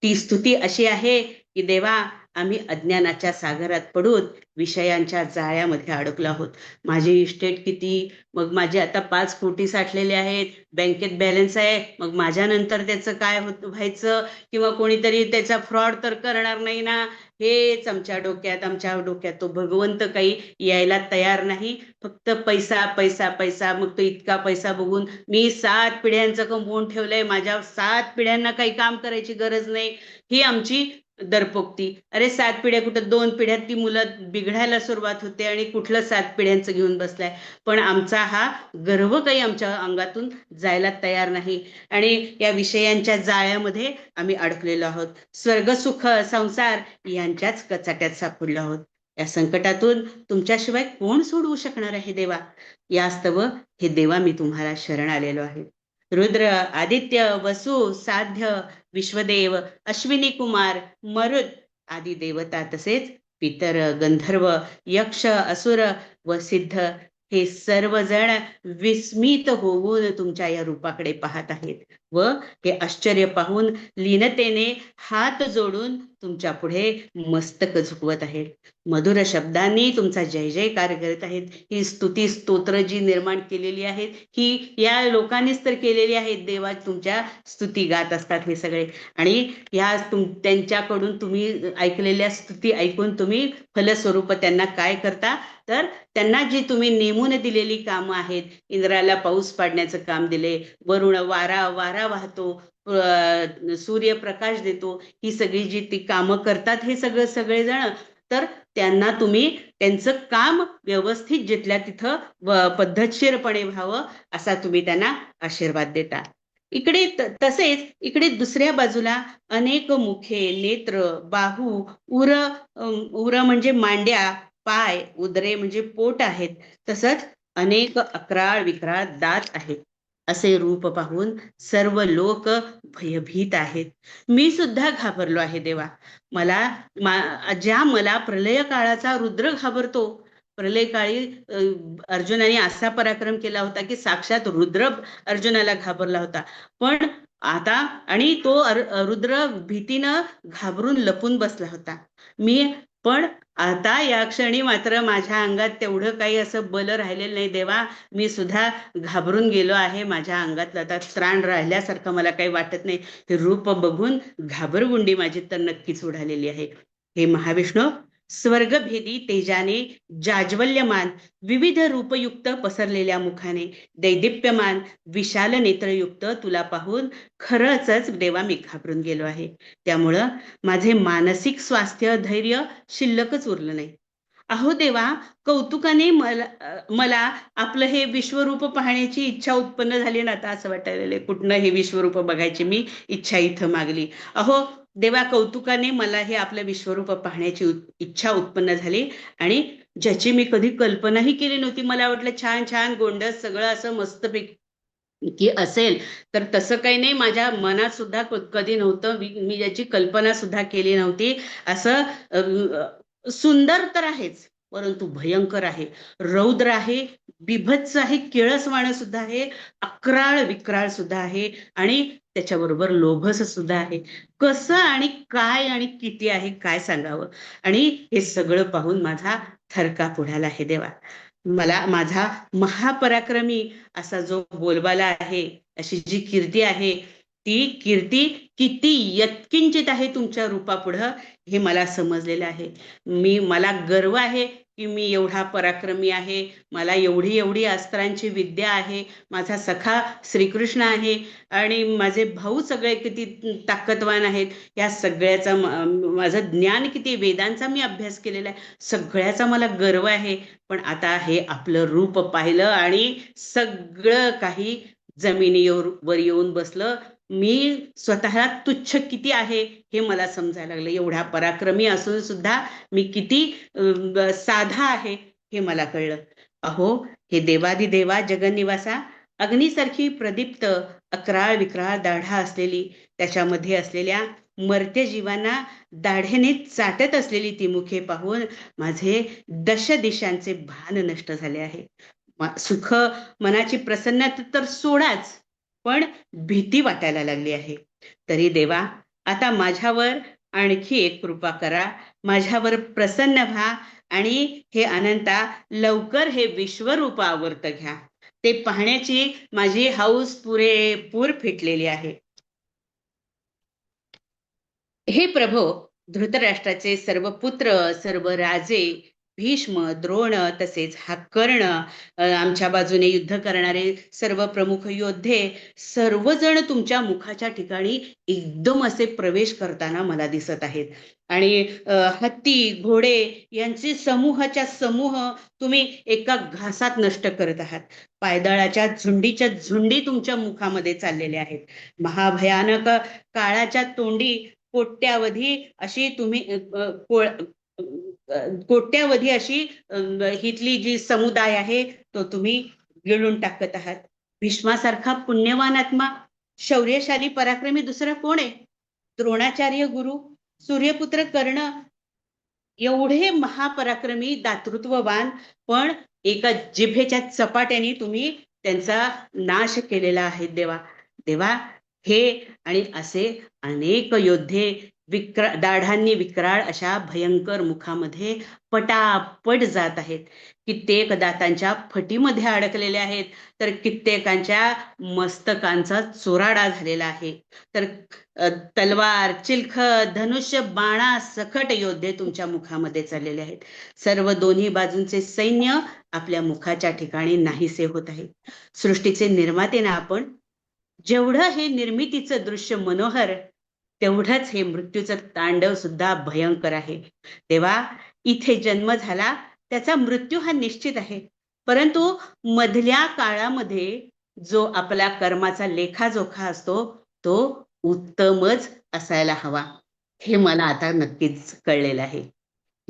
ती स्तुती अशी आहे की देवा, आम्ही अज्ञानाच्या सागरात पडून विषयांच्या जाळ्यामध्ये अडकलो आहोत. माझे इस्टेट किती, मग माझे आता 5 कोटी साठलेले आहेत, बँकेत बॅलन्स आहे, मग माझ्यानंतर त्याचं काय व्हायचं, किंवा कोणीतरी त्याचा फ्रॉड तर करणार नाही ना, हेच आमच्या डोक्यात. तो भगवंत काही यायला तयार नाही, फक्त पैसा पैसा पैसा. मग तो इतका पैसा बघून मी 7 पिढ्यांचं कमवून ठेवलंय, माझ्या 7 पिढ्यांना काही काम करायची गरज नाही, ही आमची दरपोक्ती. अरे 7 पिढ्या कुठं 2 पिढ्यात ती मुलं बिघडायला सुरुवात होते आणि कुठलं 7 पिढ्यांचं घेऊन बसलाय. पण आमचा हा गर्व काही आमच्या अंगातून जायला तयार नाही आणि या विषयांच्या जाळ्यामध्ये आम्ही अडकलेलो आहोत. स्वर्ग सुख संसार यांच्याच कचाट्यात सापडलो आहोत. या संकटातून तुमच्याशिवाय कोण सोडवू शकणार आहे देवा? यास्तव हे देवा मी तुम्हाला शरण आलेलो आहे. रुद्र, आदित्य, वसु, साध्य, विश्वदेव, अश्विनी कुमार, मरुत आदी देवता, तसेच पितर, गंधर्व, यक्ष, असुर व सिद्ध हे सर्वजण विस्मित होऊन तुमच्या या रूपाकडे पाहत आहेत व हे आश्चर्य पाहून लीनतेने हात जोडून तुमच्या पुढे मस्तक झुकवत आहेत. मधुर शब्दांनी तुमचा जय जयकार करत आहेत. ही स्तुती स्तोत्र जी निर्माण केलेली आहेत ही या लोकांनीच तर केलेली आहेत. देवा तुमच्या स्तुती गात असतात हे सगळे आणि या त्यांच्याकडून तुम्ही ऐकलेल्या स्तुती ऐकून तुम्ही फलस्वरूप त्यांना काय करता, तर त्यांना जी तुम्ही नेमून दिलेली कामं आहेत, इंद्राला पाऊस पाडण्याचं काम दिले, वरुण वारा वाहतो, सूर्य प्रकाश देतो, ही सगळी जी ती कामं करतात हे सगळेजण, तर त्यांना तुम्ही त्यांचं काम व्यवस्थित जिथल्या तिथं पद्धतशीरपणे व्हावं असा तुम्ही त्यांना आशीर्वाद देता. इकडे तसेच इकडे दुसऱ्या बाजूला अनेक मुखे, नेत्र, बाहू, उर म्हणजे मांड्या, पाय, उदरे म्हणजे पोट आहेत. तसंच अनेक अकराळ विक्राळ दात आहेत. असे रूप पाहून सर्व लोक भयभीत आहेत. मी सुद्धा घाबरलो आहे देवा. मला प्रलय काळाचा रुद्र घाबरतो. प्रलय काळी अर्जुनाने असा पराक्रम केला होता की साक्षात रुद्र अर्जुनाला घाबरला होता. पण आता आणि तो रुद्र भीतीनं घाबरून लपून बसला होता. पण आता या क्षणी मात्र माझ्या अंगात तेवढं काही असं बल राहिलेलं नाही देवा. मी सुद्धा घाबरून गेलो आहे. माझ्या अंगातलं आता त्राण राहिल्यासारखं मला काही वाटत नाही. हे रूप बघून घाबरगुंडी माझी तर नक्कीच उडालेली आहे. हे महाविष्णू, स्वर्गभेदी तेजाने जाज्वल्यमान विविध रूपयुक्त पसरलेल्या मुखाने दैदिप्यमान विशाल नेत्रयुक्त तुला पाहून खरंच देवा मी घाबरून गेलो आहे. त्यामुळं माझे मानसिक स्वास्थ्य धैर्य शिल्लकच उरलं नाही. अहो देवा, कौतुकाने मला आपलं हे विश्वरूप पाहण्याची इच्छा उत्पन्न झाली ना. आता असं वाटायला कुठनं हे विश्वरूप बघायची मी इच्छा इथं मागली. अहो देवा, कौतुकाने मला हे आपलं विश्वरूप पाहण्याची इच्छा उत्पन्न झाली आणि ज्याची मी कधी कल्पनाही केली नव्हती. मला वाटलं छान छान गोंडस सगळं असं मस्तपैकी असेल, तर तसं काही नाही. माझ्या मनात सुद्धा कधी नव्हतं. मी याची कल्पना सुद्धा केली नव्हती. असं सुंदर तर आहेच, परंतु भयंकर आहे, रौद्र आहे, बिभत्स आहे, किळसवाणं सुद्धा आहे, अक्राळ विक्राळ सुद्धा आहे आणि त्याच्याबरोबर लोभस सुद्धा आहे. कसं आणि काय आणि किती आहे काय सांगावं. आणि हे सगळं पाहून माझा थरकाप उडाला आहे देवा. मला माझा महापराक्रमी असा जो बोलबाला आहे, अशी जी कीर्ती आहे, ती कीर्ती किती यत्किंचित आहे तुमच्या रूपापुढं हे मला समजलेलं आहे. मला गर्व आहे की मी एवढा पराक्रमी आहे. मला एवढी एवढी अस्त्रांची विद्या आहे. माझा सखा श्रीकृष्ण आहे आणि माझे भाऊ सगळे किती ताकदवान आहेत. या सगळ्याचा माझं ज्ञान किती, वेदांचा मी अभ्यास केलेला आहे, सगळ्याचा मला गर्व आहे. पण आता हे आपलं रूप पाहिलं आणि सगळं काही जमिनीवर येऊन बसलं. मी स्वतः तुच्छ किती आहे हे मला समजायला लागलं. एवढ्या पराक्रमी असून सुद्धा मी किती साधा आहे हे मला कळलं. अहो हे देवादिदेवा जगन्निवासा, अग्नीसारखी प्रदीप्त अकराळ विक्राळ दाढा असलेली, त्याच्यामध्ये असलेल्या मर्त्य जीवांना दाढेने चाटत असलेली ती मुखे पाहून माझे दश दिशांचे भान नष्ट झाले आहे. सुख मनाची प्रसन्नता तर सोडाच, पण भीती वाटायला लागली आहे. तरी देवा, आता माझ्यावर आणखी एक कृपा करा. माझ्यावर प्रसन्न व्हा आणि हे अनंता लवकर हे विश्वरूप आवर्त घ्या. ते पाहण्याची माझी हौस पुरेपूर फिटलेली आहे. हे प्रभो, धृतराष्ट्राचे सर्व पुत्र, सर्व राजे भीष्म, द्रोण, तसेच हा कर्ण, आमच्या बाजूने युद्ध करणारे सर्व प्रमुख योद्धे, सर्वजण तुमच्या मुखाच्या ठिकाणी एकदम असे प्रवेश करताना मला दिसत आहेत. आणि हत्ती, घोडे यांचे समूहाच्या समूह तुम्ही एका घासात नष्ट करत आहात. पायदळाच्या झुंडीच्या झुंडी तुमच्या मुखामध्ये चाललेल्या आहेत. महाभयानक काळाच्या तोंडी कोट्यावधी अशी तुम्ही कोट्यावधी अशी हितली जी समुदाय आहे तो तुम्ही गिळून टाकत आहात. भीष्मासारखा पुण्यवान आत्मा, शौर्यशाली पराक्रमी दुसरा कोण आहे? द्रोणाचार्य गुरु, सूर्यपुत्र कर्ण, एवढे महापराक्रमी दातृत्ववान, पण एका जिभेच्या चपाट्याने तुम्ही त्यांचा नाश केलेला आहे देवा. देवा, हे आणि असे अनेक योद्धे दाढांनी विक्राळ अशा भयंकर मुखामध्ये पटापट जात आहेत. कित्येक दातांच्या फटीमध्ये अडकलेले आहेत, तर कित्येकांच्या मस्तकांचा चुराडा झालेला आहे. तर तलवार, चिलखत, धनुष्य, बाणा सकट योद्धे तुमच्या मुखामध्ये चाललेले आहेत. सर्व दोन्ही बाजूंचे सैन्य आपल्या मुखाच्या ठिकाणी नाहीसे होत आहे. सृष्टीचे निर्माते ना आपण. जेवढं हे निर्मितीचं दृश्य मनोहर, तेवढंच हे मृत्यूचं तांडव सुद्धा भयंकर आहे. तेव्हा इथे जन्म झाला, त्याचा मृत्यू हा निश्चित आहे. परंतु मधल्या काळामध्ये जो आपला कर्माचा लेखाजोखा असतो तो उत्तमच असायला हवा, हे मला आता नक्कीच कळलेलं आहे.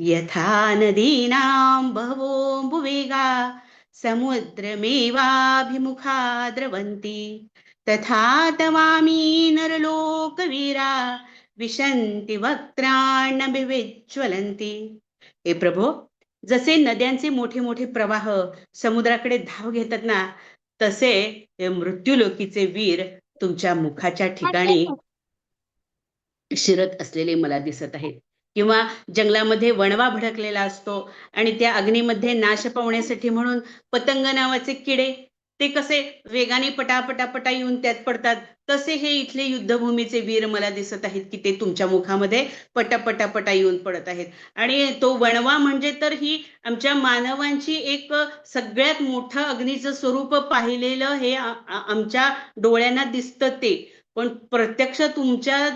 यथा नदीनां बहवोऽम्बुवेगा समुद्रमेवाभिमुखा द्रवन्ति तथा तवामी नरलोकवीरा विशन्ति वक्त्राण्यभिविज्वलन्ति. हे प्रभो, जसे नद्यांचे मोठे मोठे प्रवाह समुद्राकडे धाव घेतात ना, तसे हे मृत्यूलोकीचे वीर तुमच्या मुखाच्या ठिकाणी शिरत असलेले मला दिसत आहेत. किंवा जंगलामध्ये वणवा भडकलेला असतो आणि त्या अग्नीमध्ये नाश पावण्यासाठी म्हणून पतंग नावाचे किडे ते कसे वेगाने पटापटा येऊन त्यात पडतात, तसे हे इथले युद्धभूमीचे वीर मला दिसत आहेत की ते तुमच्या मुखामध्ये पटापटा येऊन पडत आहेत. आणि तो वणवा म्हणजे तर ही आमच्या मानवांची एक सगळ्यात मोठं अग्नीचं स्वरूप पाहिलेलं हे आमच्या डोळ्यांना दिसतं ते. पण प्रत्यक्ष तुमच्या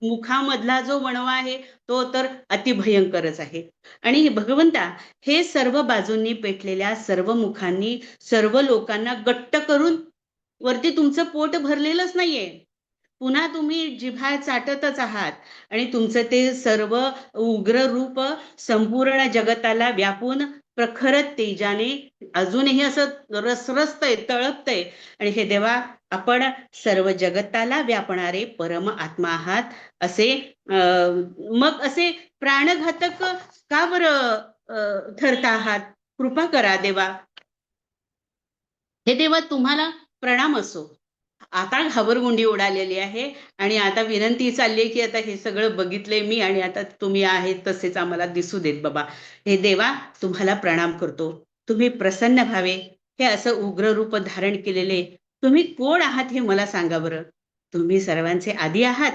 मुखामधला जो वणवा आहे तो तर अतिभयंकरच आहे. आणि भगवंता, हे सर्व बाजूंनी पेटलेल्या सर्व मुखांनी सर्व लोकांना गट्ट करून वरती तुमचं पोट भरलेलंच नाहीये. पुन्हा तुम्ही जिभा चाटतच आहात आणि तुमचं ते सर्व उग्र रूप संपूर्ण जगताला व्यापून प्रखर तेजाने अजूनही असं रसरसतंय, तळपतंय. आणि हे देवा, आपण सर्व जगताला व्यापणारे परम आत्मा आहात. असे मग असे प्राणघातक का बरं ठरता आहात? कृपा करा देवा. हे देवा, तुम्हाला प्रणाम असो. आता घाबरगुंडी उडालेली आहे आणि आता विनंती चालली आहे की आता हे सगळं बघितले मी आणि आता तुम्ही आहेत तसेच आम्हाला दिसू देत बाबा. हे देवा, तुम्हाला प्रणाम करतो. तुम्ही प्रसन्न व्हावे. हे असं उग्र रूप धारण केलेले तुम्ही कोण आहात हे मला सांगा बरं. तुम्ही सर्वांचे आदी आहात.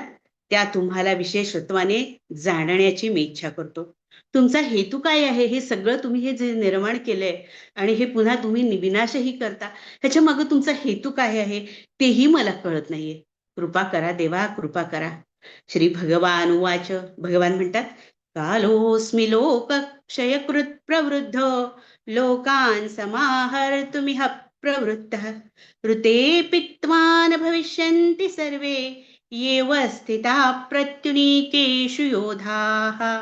त्या तुम्हाला विशेषत्वाने जाणण्याची मी इच्छा करतो. तुमचा हेतू काय आहे? हे सगळं तुम्ही हे जे निर्माण केलंय आणि हे पुन्हा तुम्ही विनाशही करता, ह्याच्या मागे तुमचा हेतू काय आहे तेही मला कळत नाहीये. कृपा करा देवा, कृपा करा. श्री भगवान उवाच. भगवान म्हणतात, कालोस्मि लोक क्षयकृत प्रवृद्ध लोकान समाहर्तुमिह प्रवृत्तः ऋते पित्वान भविष्यन्ति सर्वे येव स्थिता प्रत्युनीकेषु योधाः.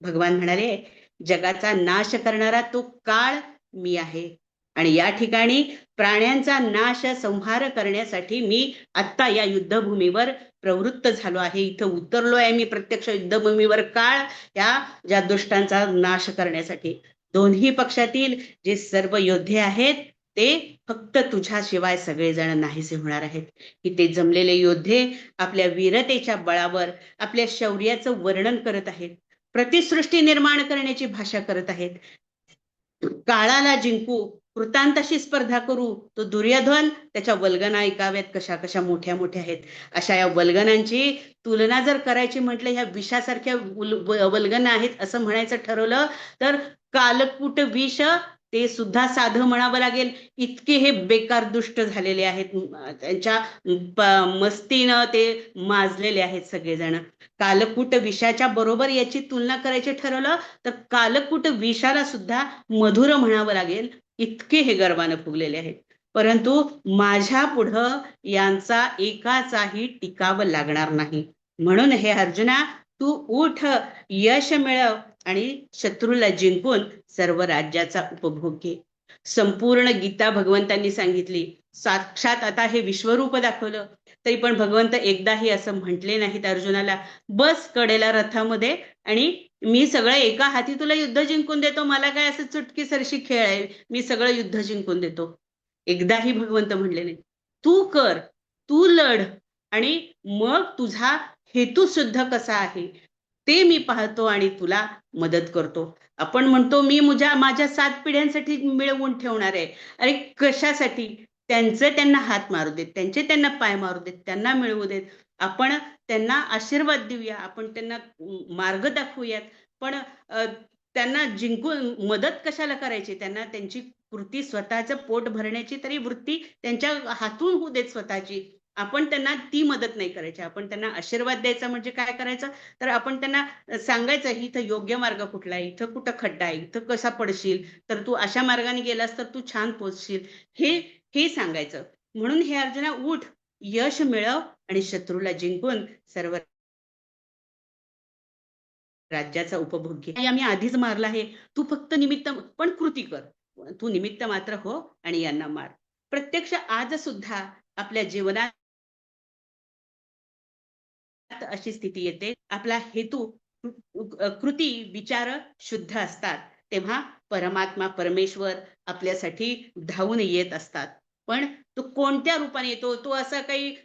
भगवान म्हणाले, जगाचा नाश करणारा तो काळ मी आहे आणि या ठिकाणी प्राण्यांचा नाश संहार करण्यासाठी मी आत्ता या युद्धभूमीवर प्रवृत्त झालो आहे. इथं उतरलो आहे मी प्रत्यक्ष युद्धभूमीवर. काळ या ज्या दुष्टांचा नाश करण्यासाठी. दोन्ही पक्षातील जे सर्व योद्धे आहेत ते फक्त तुझ्याशिवाय सगळेजण नाहीसे होणार आहेत. की ते जमलेले योद्धे आपल्या वीरतेच्या बळावर आपल्या शौर्याचं वर्णन करत आहेत. प्रतिसृष्टी निर्माण करण्याची भाषा करत आहेत. काळाला जिंकू, कृतांताशी स्पर्धा करू. तो दुर्योधन, त्याच्या वल्गना ऐकाव्यात कशा कशा मोठ्या मोठ्या आहेत. अशा या वल्गनांची तुलना जर करायची म्हटलं, ह्या विषासारख्या वल्गना आहेत असं म्हणायचं ठरवलं तर कालकूट विष ते सुद्धा साधं म्हणावं लागेल, इतके हे बेकार दुष्ट झालेले आहेत. त्यांच्या मस्तीनं ते माजलेले आहेत सगळेजण. कालकूट विषाच्या बरोबर याची तुलना करायची ठरवलं तर कालकूट विषाला सुद्धा मधुर म्हणावं लागेल, इतके हे गर्वानं फुगलेले आहेत. परंतु माझ्या पुढं यांचा एकाचाही टिकाव लागणार नाही. म्हणून हे अर्जुना, तू उठ, यश मिळव आणि शत्रूला जिंकून सर्व राज्याचा उपभोग घे. संपूर्ण गीता भगवंतांनी सांगितली. साक्षात आता हे विश्वरूप दाखवलं, तरी पण भगवंत एकदाही असं म्हटले नाहीत अर्जुनाला, बस कडेला रथामध्ये आणि मी सगळं एका हाती तुला युद्ध जिंकून देतो, मला काय असं चुटकी सरशी खेळ आहे, मी सगळं युद्ध जिंकून देतो. एकदाही भगवंत म्हणले नाही. तू कर, तू लढ आणि मग तुझा हेतू शुद्ध कसा आहे ते मी पाहतो आणि तुला मदत करतो. आपण म्हणतो मी माझ्या 7 पिढ्यांसाठी मिळवून ठेवणार आहे. अरे कशासाठी? त्यांचे त्यांना हात मारू देत, त्यांचे त्यांना पाय मारू देत, त्यांना मिळवू देत. आपण त्यांना आशीर्वाद देऊया, आपण त्यांना मार्ग दाखवूयात. पण त्यांना जिंकून मदत कशाला करायची? त्यांना त्यांची कृती, स्वतःचं पोट भरण्याची तरी वृत्ती त्यांच्या हातून होऊ देत स्वतःची. आपण त्यांना ती मदत नाही करायची. आपण त्यांना आशीर्वाद द्यायचा म्हणजे काय करायचं, तर आपण त्यांना सांगायचं इथं योग्य मार्ग कुठला आहे, इथं कुठं खड्डा आहे, इथं कसा पडशील, तर तू अशा मार्गाने गेलास तर तू छान पोचशील, हे हे सांगायचं. म्हणून हे अर्जुना, उठ, यश मिळव आणि शत्रूला जिंकून सर्व राज्याचा उपभोग घे. आम्ही आधीच मारला आहे, तू फक्त निमित्त पण कृती कर. तू निमित्त मात्र हो आणि यांना मार. प्रत्यक्ष आज सुद्धा आपल्या जीवनात अशी स्थिती येते, आपला हेतू, कृती, विचार शुद्ध असतात, तेव्हा परमात्मा परमेश्वर आपल्यासाठी धावून येत असतात. पण तो कोणत्या रूपाने येतो? तो असा काही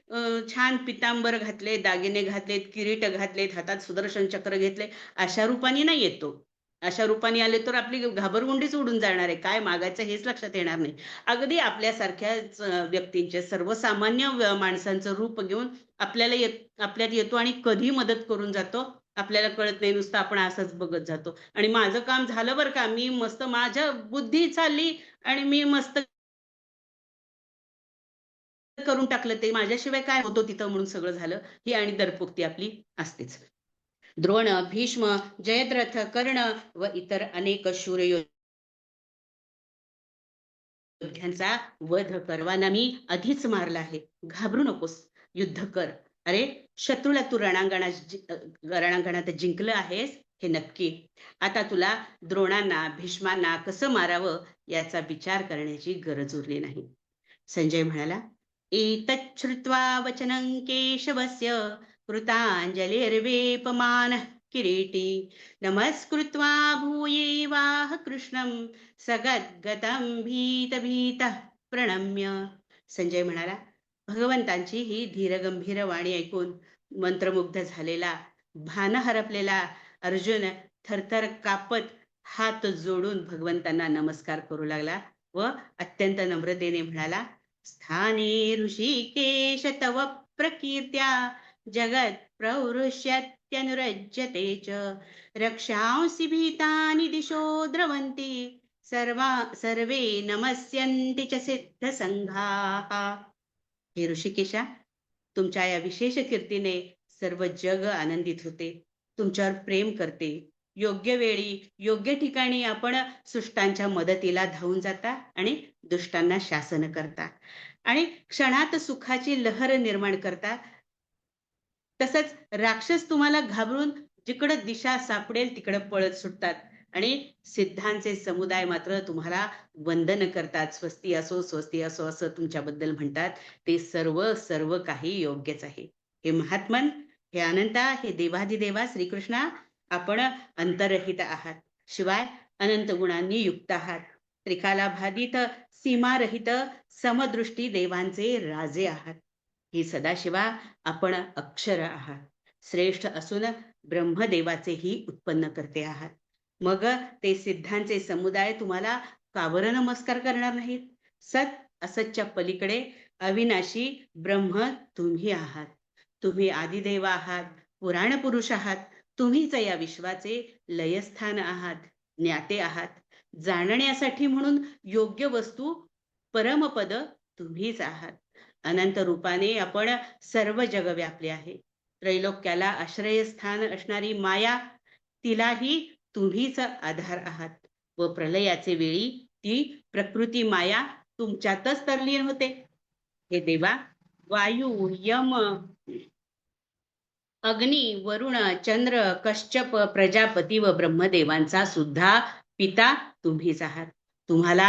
छान पितांबर घातले, दागिने घातलेत, किरीट घातलेत, हातात सुदर्शन चक्र घेतले, अशा रूपाने नाही येतो. अशा रूपाने आले तर आपली घाबरगुंडीच उडून जाणार आहे. काय मागायचं हेच लक्षात येणार नाही. अगदी आपल्यासारख्याच व्यक्तींचे, सर्वसामान्य माणसांचं रूप घेऊन आपल्यात येतो आणि कधी मदत करून जातो आपल्याला कळत नाही. नुसतं आपण असंच बघत जातो आणि माझं काम झालं बरं का, मी मस्त माझ्या बुद्धी चालली आणि मी मस्त करून टाकलं, ते माझ्याशिवाय काय होतो तिथं म्हणून सगळं झालं, ही आणि दरपुक्ती आपली असतेच. द्रोण, भीष्म, जयद्रथ, कर्ण व इतर अनेक शूर योद्ध्यांचा वध करवाना मी आधीच मारला आहे. घाबरू नकोस, युद्ध कर. अरे शत्रूला तू रणांगणात जिंकलं आहेस हे नक्की. आता तुला द्रोणांना, भीष्मांना कसं मारावं याचा विचार करण्याची गरज उरली नाही. संजय म्हणाला, एतच्छ्रुत्वा वचनं केशवस्य कृतांजलिर्वेपमान किरीटी नमस्कृत्वा भूयेवाह कृष्णं सगद्गदं भीतभीतः प्रणम्य. संजय म्हणाला, भगवंतांची ही धीरगंभीर वाणी ऐकून मंत्रमुग्ध झालेला, भान हरपलेला अर्जुन थरथर कापत हात जोडून भगवंतांना नमस्कार करू लागला व अत्यंत नम्रतेने म्हणाला, स्थाने ऋषिकेश तव प्रकीर्त्या जगत प्रवृष्यत्यनुरज्यते च रक्षांसि भीतानि दिशो द्रवन्ति सर्वे नमस्यन्ति च सिद्ध संघाः. हे ऋषिकेशा, तुमच्या या विशेष कीर्तीने सर्व जग आनंदित होते, तुमच्यावर प्रेम करते. योग्य वेळी योग्य ठिकाणी आपण सुष्टांच्या मदतीला धावून जाता आणि दुष्टांना शासन करता आणि क्षणात सुखाची लहर निर्माण करता. तसंच राक्षस तुम्हाला घाबरून जिकडे दिशा सापडेल तिकडे पळत सुटतात आणि सिद्धांचे समुदाय मात्र तुम्हाला वंदन करतात. स्वस्ती असो, स्वस्ती असो असं तुमच्याबद्दल म्हणतात. ते सर्व सर्व काही योग्यच आहे. हे महात्मन, हे अनंता, हे देवाधिदेवा श्रीकृष्णा, आपण अंतरहित आहात, शिवाय अनंत गुणांनी युक्त आहात. त्रिकालाबाधित, सीमारहित, समदृष्टी देवांचे राजे आहात. ही सदाशिवा आपण अक्षर आहात. श्रेष्ठ असून ब्रह्मदेवाचेही उत्पन्न करते आहात. मग ते सिद्धांचे समुदाय तुम्हाला का बरं नमस्कार करणार नाहीत? सत असतच्या पलीकडे अविनाशी ब्रह्म तुम्ही आहात. तुम्ही आदिदेव आहात, पुराण पुरुष आहात. तुम्हीच या विश्वाचे लयस्थान आहात. ज्ञाते आहात. जाणण्यासाठी म्हणून योग्य वस्तू परमपद तुम्हीच आहात. अनंत रूपाने आपण सर्व जग व्यापले आहे. त्रैलोक्याला आश्रयस्थान असणारी माया, तिलाही तुम्हीच आधार आहात. व प्रलयाचे वेळी ती प्रकृती माया तुमच्यातच तरलीन होते. हे देवा, वायू, यम, अग्नी, वरुण, चंद्र, कश्यप, प्रजापती व ब्रह्मदेवांचा सुद्धा पिता तुम्हीच आहात. तुम्हाला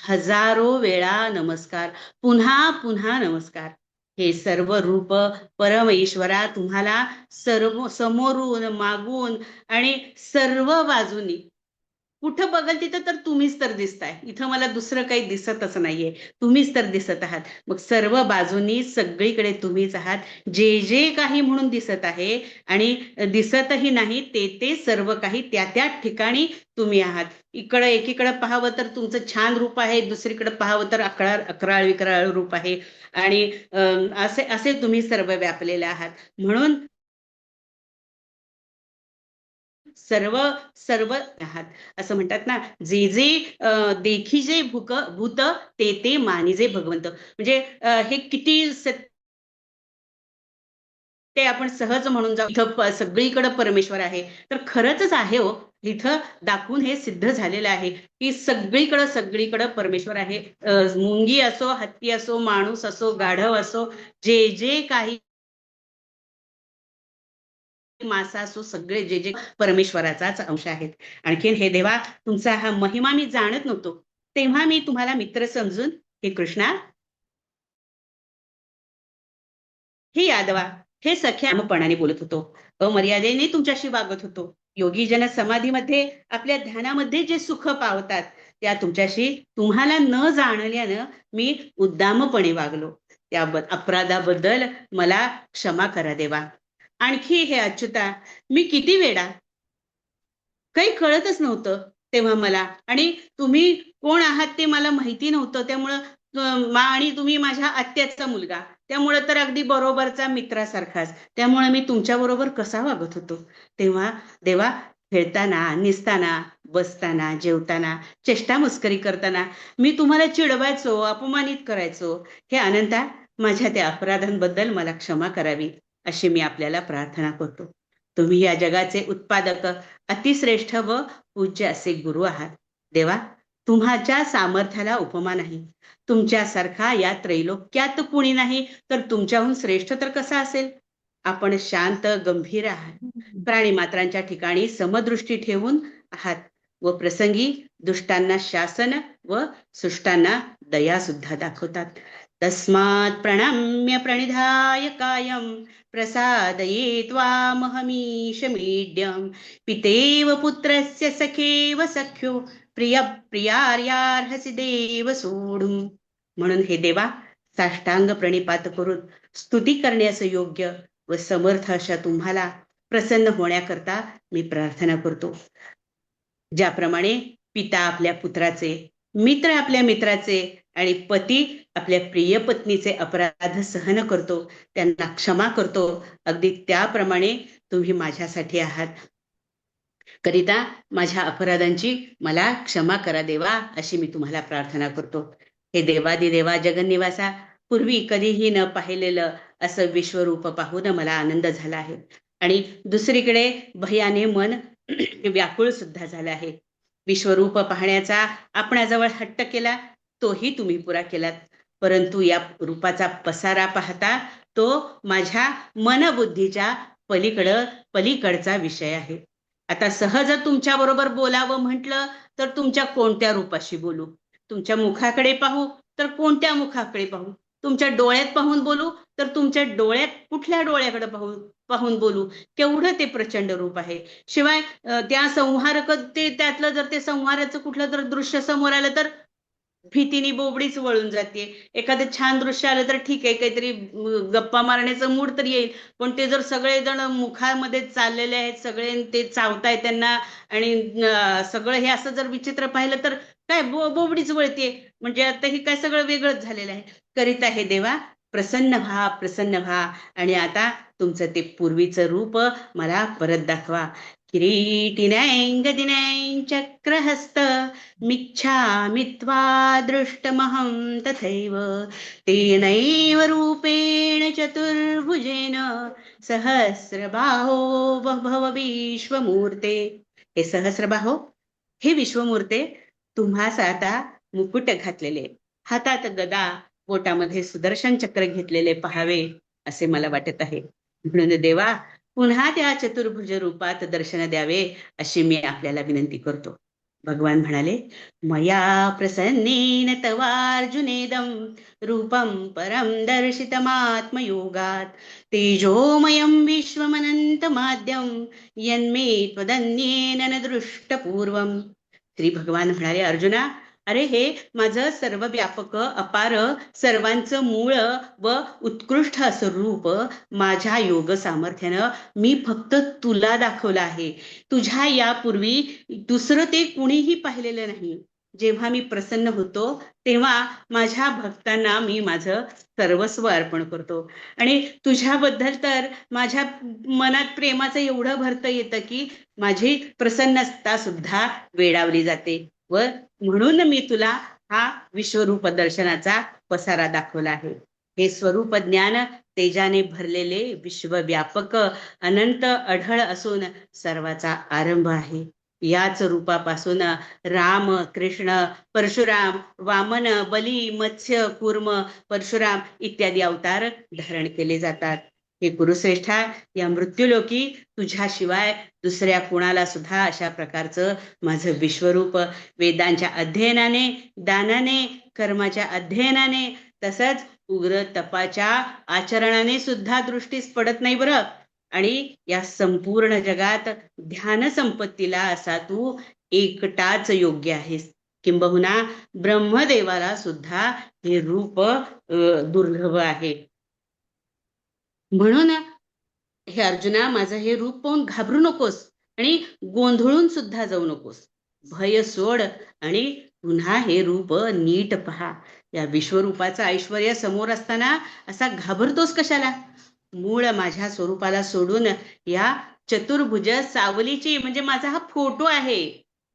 हजारो वेळा नमस्कार, पुन्हा पुन्हा नमस्कार. हे सर्व रूप परम ईश्वरा तुम्हाला सर्व समोरून, मागून आणि सर्व बाजूनी कुठं बघल तिथं तर तुम्हीच तर दिसताय. इथं मला दुसरं काही दिसतच नाहीये. तुम्हीच तर दिसत आहात. मग सर्व बाजूनी सगळीकडे तुम्हीच आहात. जे जे काही म्हणून दिसत आहे आणि दिसतही नाही ते सर्व काही त्या ठिकाणी तुम्ही आहात. एकीकडे पाहावं तर तुमचं छान रूप आहे, दुसरीकडे पाहावं तर अकराळ विक्राळ रूप आहे. आणि असे असे तुम्ही सर्व व्यापलेले आहात. म्हणून सर्व सर्व आहात. असं म्हणतात ना, जे जे देखी जे भूत ते मानिजे भगवंत. म्हणजे हे किती ते आपण सहज म्हणून जाऊ, इथं सगळीकडे परमेश्वर आहे. तर खरंच आहे हो. इथं दाखवून हे सिद्ध झालेलं आहे की सगळीकडे सगळीकडे परमेश्वर आहे. मुंगी असो, हत्ती असो, माणूस असो, गाढव असो, जे जे काही मासा असो, सगळे जे जे परमेश्वराचाच अंश आहेत. आणखीन हे देवा, तुमचा हा महिमा मी जाणत नव्हतो, तेव्हा मी तुम्हाला मित्र समजून हे कृष्णा, हे यादवा, हे सख्यापणाने बोलत होतो. अमर्यादेने तुमच्याशी वागत होतो. योगी जन समाधीमध्ये आपल्या ध्यानामध्ये जे सुख पावतात त्या तुमच्याशी तुम्हाला न जाणल्यानं मी उद्दामपणे वागलो. त्या अपराधाबद्दल मला क्षमा करा देवा. आणखी हे अच्युता, मी किती वेडा, काही कळतच नव्हतं तेव्हा मला. आणि तुम्ही कोण आहात ते मला माहिती नव्हतं. त्यामुळं आणि तुम्ही माझ्या आत्याचा मुलगा, त्यामुळे तर अगदी बरोबरचा मित्रासारखाच. त्यामुळे मी तुमच्या बरोबर कसा वागत होतो. तेव्हा देवा, खेळताना, निसताना, बसताना, जेवताना, चेष्टा मस्करी करताना मी तुम्हाला चिडवायचो, अपमानित करायचो. हे अनंता, माझ्या त्या अपराधांबद्दल मला क्षमा करावी, अशी मी आपल्याला प्रार्थना करतो. तुम्ही या जगाचे उत्पादक, अतिश्रेष्ठ व पूज्य असे गुरु आहात. देवा, तुम्हाच्या सामर्थ्याला उपमा नाही. तुमच्यासारखा या त्रैलोक्यात कुणी नाही, तर तुमच्याहून श्रेष्ठ तर कसा असेल. आपण शांत गंभीर आहात. प्राणी मात्रांच्या ठिकाणी समदृष्टी ठेवून आहात व प्रसंगी दुष्टांना शासन व सुष्टांना दया सुद्धा दाखवतात. तस्मात् प्रणम्य प्रणिधाय कायम प्रसादये त्वामहमीश मीड्यम पितेव पुत्रस्य सखेव सख्यो प्रिय प्रियार्यार्हसि देव सोडून. म्हणून हे देवा, साष्टांग प्रणिपात करून स्तुती करण्यास योग्य व समर्थ अशा तुम्हाला प्रसन्न होण्याकरता मी प्रार्थना करतो. ज्याप्रमाणे पिता आपल्या पुत्राचे, मित्र आपल्या मित्राचे आणि पती आपल्या प्रिय पत्नीचे अपराध सहन करतो, त्यांना क्षमा करतो, अगदी त्याप्रमाणे तुम्ही माझ्यासाठी आहात. करिता माझ्या अपराधांची मला क्षमा करा देवा, अशी मी तुम्हाला प्रार्थना करतो. हे देवादी देवा, जगन्निवासा, पूर्वी कधीही न पाहिलेलं असं विश्वरूप पाहून मला आनंद झाला आहे. आणि दुसरीकडे भयाने मन व्याकुळ सुद्धा झालं आहे. विश्वरूप पाहण्याचा आपणाजवळ हट्ट केला, तोही तुम्ही पुरा केलात. परंतु या रूपाचा पसारा पाहता तो माझ्या मनबुद्धीच्या पलीकडचा विषय आहे. आता सहज तुमच्या बरोबर बोलावं म्हटलं तर तुमच्या कोणत्या रूपाशी बोलू. तुमच्या मुखाकडे पाहू तर कोणत्या मुखाकडे पाहू. तुमच्या डोळ्यात पाहून बोलू तर तुमच्या डोळ्यात कुठल्या डोळ्याकडे पाहून बोलू. केवढं ते प्रचंड रूप आहे. शिवाय त्या संहारक ते त्यातलं जर ते संहाराचं कुठलं जर दृश्य समोर आलं तर भीतीने बोबडीच वळून जाते. एखादं छान दृश्य आलं तर ठीक आहे, काहीतरी गप्पा मारण्याचं मूड तर येईल. पण ते जर सगळेजण मुखामध्ये चाललेले आहेत, सगळे ते चावताय त्यांना, आणि सगळं हे असं जर विचित्र पाहिलं तर काय बोबडीच वळते. म्हणजे आता हे काय सगळं वेगळंच झालेलं आहे. करीता हे देवा, प्रसन्न व्हा, प्रसन्न व्हा. आणि आता तुमचं ते पूर्वीचं रूप मला परत दाखवा. किरीटिनैं गदिनैं चक्रहस्त मिच्छामि त्वा दृष्टमहं तथैव तेनैव रूपेण चतुर्भुजेन सहस्रबाहो भव विश्वमूर्ते. हे सहस्रबाहो, हे विश्वमूर्ते, तुम्हास आता मुकुट घातलेले, हातात गदा, बोटामध्ये सुदर्शन चक्र घेतलेले पहावे असे मला वाटत आहे. म्हणून देवा, पुन्हा त्या चतुर्भुज रूपात दर्शन द्यावे अशी मी आपल्याला विनंती करतो. भगवान म्हणाले, मया प्रसन्नेन तवार्जुनेदं रूपं परं दर्शितमात्मयोगात तेजोमयं विश्वमनंतमाद्यं यन्मे त्वदन्येन न दृष्टपूर्वम्. श्री भगवान म्हणाले, अर्जुना, अरे हे माझं सर्व व्यापक अपार सर्वांचं मूळ व उत्कृष्ट असं रूप माझ्या योग सामर्थ्यानं मी फक्त तुला दाखवलं आहे. तुझ्या यापूर्वी दुसरं ते कुणीही पाहिलेलं नाही. जेव्हा मी प्रसन्न होतो तेव्हा माझ्या भक्तांना मी माझं सर्वस्व अर्पण करतो. आणि तुझ्याबद्दल तर माझ्या मनात प्रेमाचं एवढं भरतं येतं की माझी प्रसन्नता सुद्धा वेडावली जाते. व म्हणून मी तुला हा विश्वरूप दर्शनाचा पसारा दाखवला आहे. हे स्वरूप ज्ञान तेजाने भरलेले विश्वव्यापक अनंत अढळ असून सर्वाचा आरंभ आहे. याच रूपापासून राम, कृष्ण, परशुराम, वामन, बली, मत्स्य, कूर्म, परशुराम इत्यादी अवतार धारण केले जातात. हे कुरुश्रेष्ठा, या मृत्यूलोकी तुझ्याशिवाय दुसऱ्या कुणाला सुद्धा अशा प्रकारचं माझं विश्वरूप वेदांच्या अध्ययनाने, दानाने, कर्माच्या अध्ययनाने, तसंच उग्र तपाच्या आचरणाने सुद्धा दृष्टीस पडत नाही बरं. आणि या संपूर्ण जगात ध्यान संपत्तीला असा तू एकटाच योग्य आहेस. किंबहुना ब्रह्मदेवाला सुद्धा हे रूप दुर्लभ आहे. म्हणून हे अर्जुना, माझं हे रूप पाहून घाबरू नकोस आणि गोंधळून सुद्धा जाऊ नकोस. भय सोड आणि पुन्हा हे रूप नीट पहा. या विश्वरूपाचं ऐश्वर्य समोर असताना असा घाबरतोस कशाला? मूळ माझ्या स्वरूपाला सोडून या चतुर्भुज सावलीची, म्हणजे माझा हा फोटो आहे,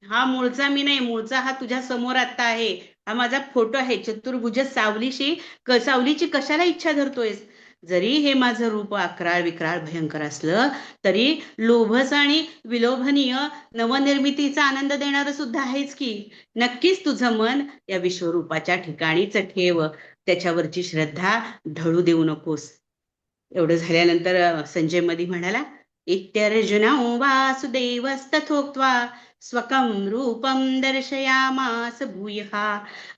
हा मूळचा मी नाही, मूळचा हा तुझ्या समोर आता आहे, हा माझा फोटो आहे. चतुर्भुज सावलीची कशाला इच्छा धरतोयस? जरी हे माझं रूप अकराळ विक्राळ भयंकर असलं तरी लोभस आणि विलोभनीय नवनिर्मितीचा आनंद देणारं सुद्धा आहेच की. नक्कीच तुझं मन या विश्वरूपाच्या ठिकाणीच ठेव, त्याच्यावरची श्रद्धा ढळू देऊ नकोस. एवढं झाल्यानंतर संजय मधी म्हणाला, इत्यर्जुना वासुदेवस्तथोक्त्वा स्वकं रूपं दर्शयामास भूयः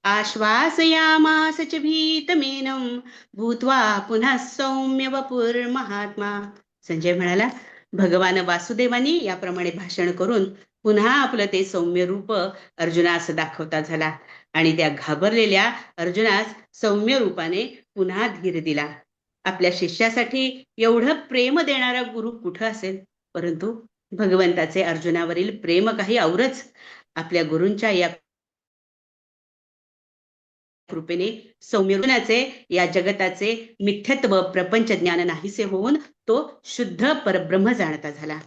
आश्वासयामास च भीतमेनं भूत्वा पुनः सौम्य वपुर्महात्मा. संजय म्हणाला, भगवान वासुदेवानी याप्रमाणे भाषण करून पुन्हा आपलं ते सौम्य रूप अर्जुनास दाखवता झाला आणि त्या घाबरलेल्या अर्जुनास सौम्य रूपाने पुन्हा धीर दिला. आपल्या शिष्यासाठी एवढं प्रेम देणारा गुरु कुठं असेल? परंतु भगवंताचे अर्जुनावरील प्रेम काही औरच. आपल्या गुरूंच्या या कृपेने सौम्यनाचे या जगताचे मिथ्यत्व प्रपंच ज्ञान नाहीसे होऊन तो शुद्ध परब्रह्म जाणता झाला.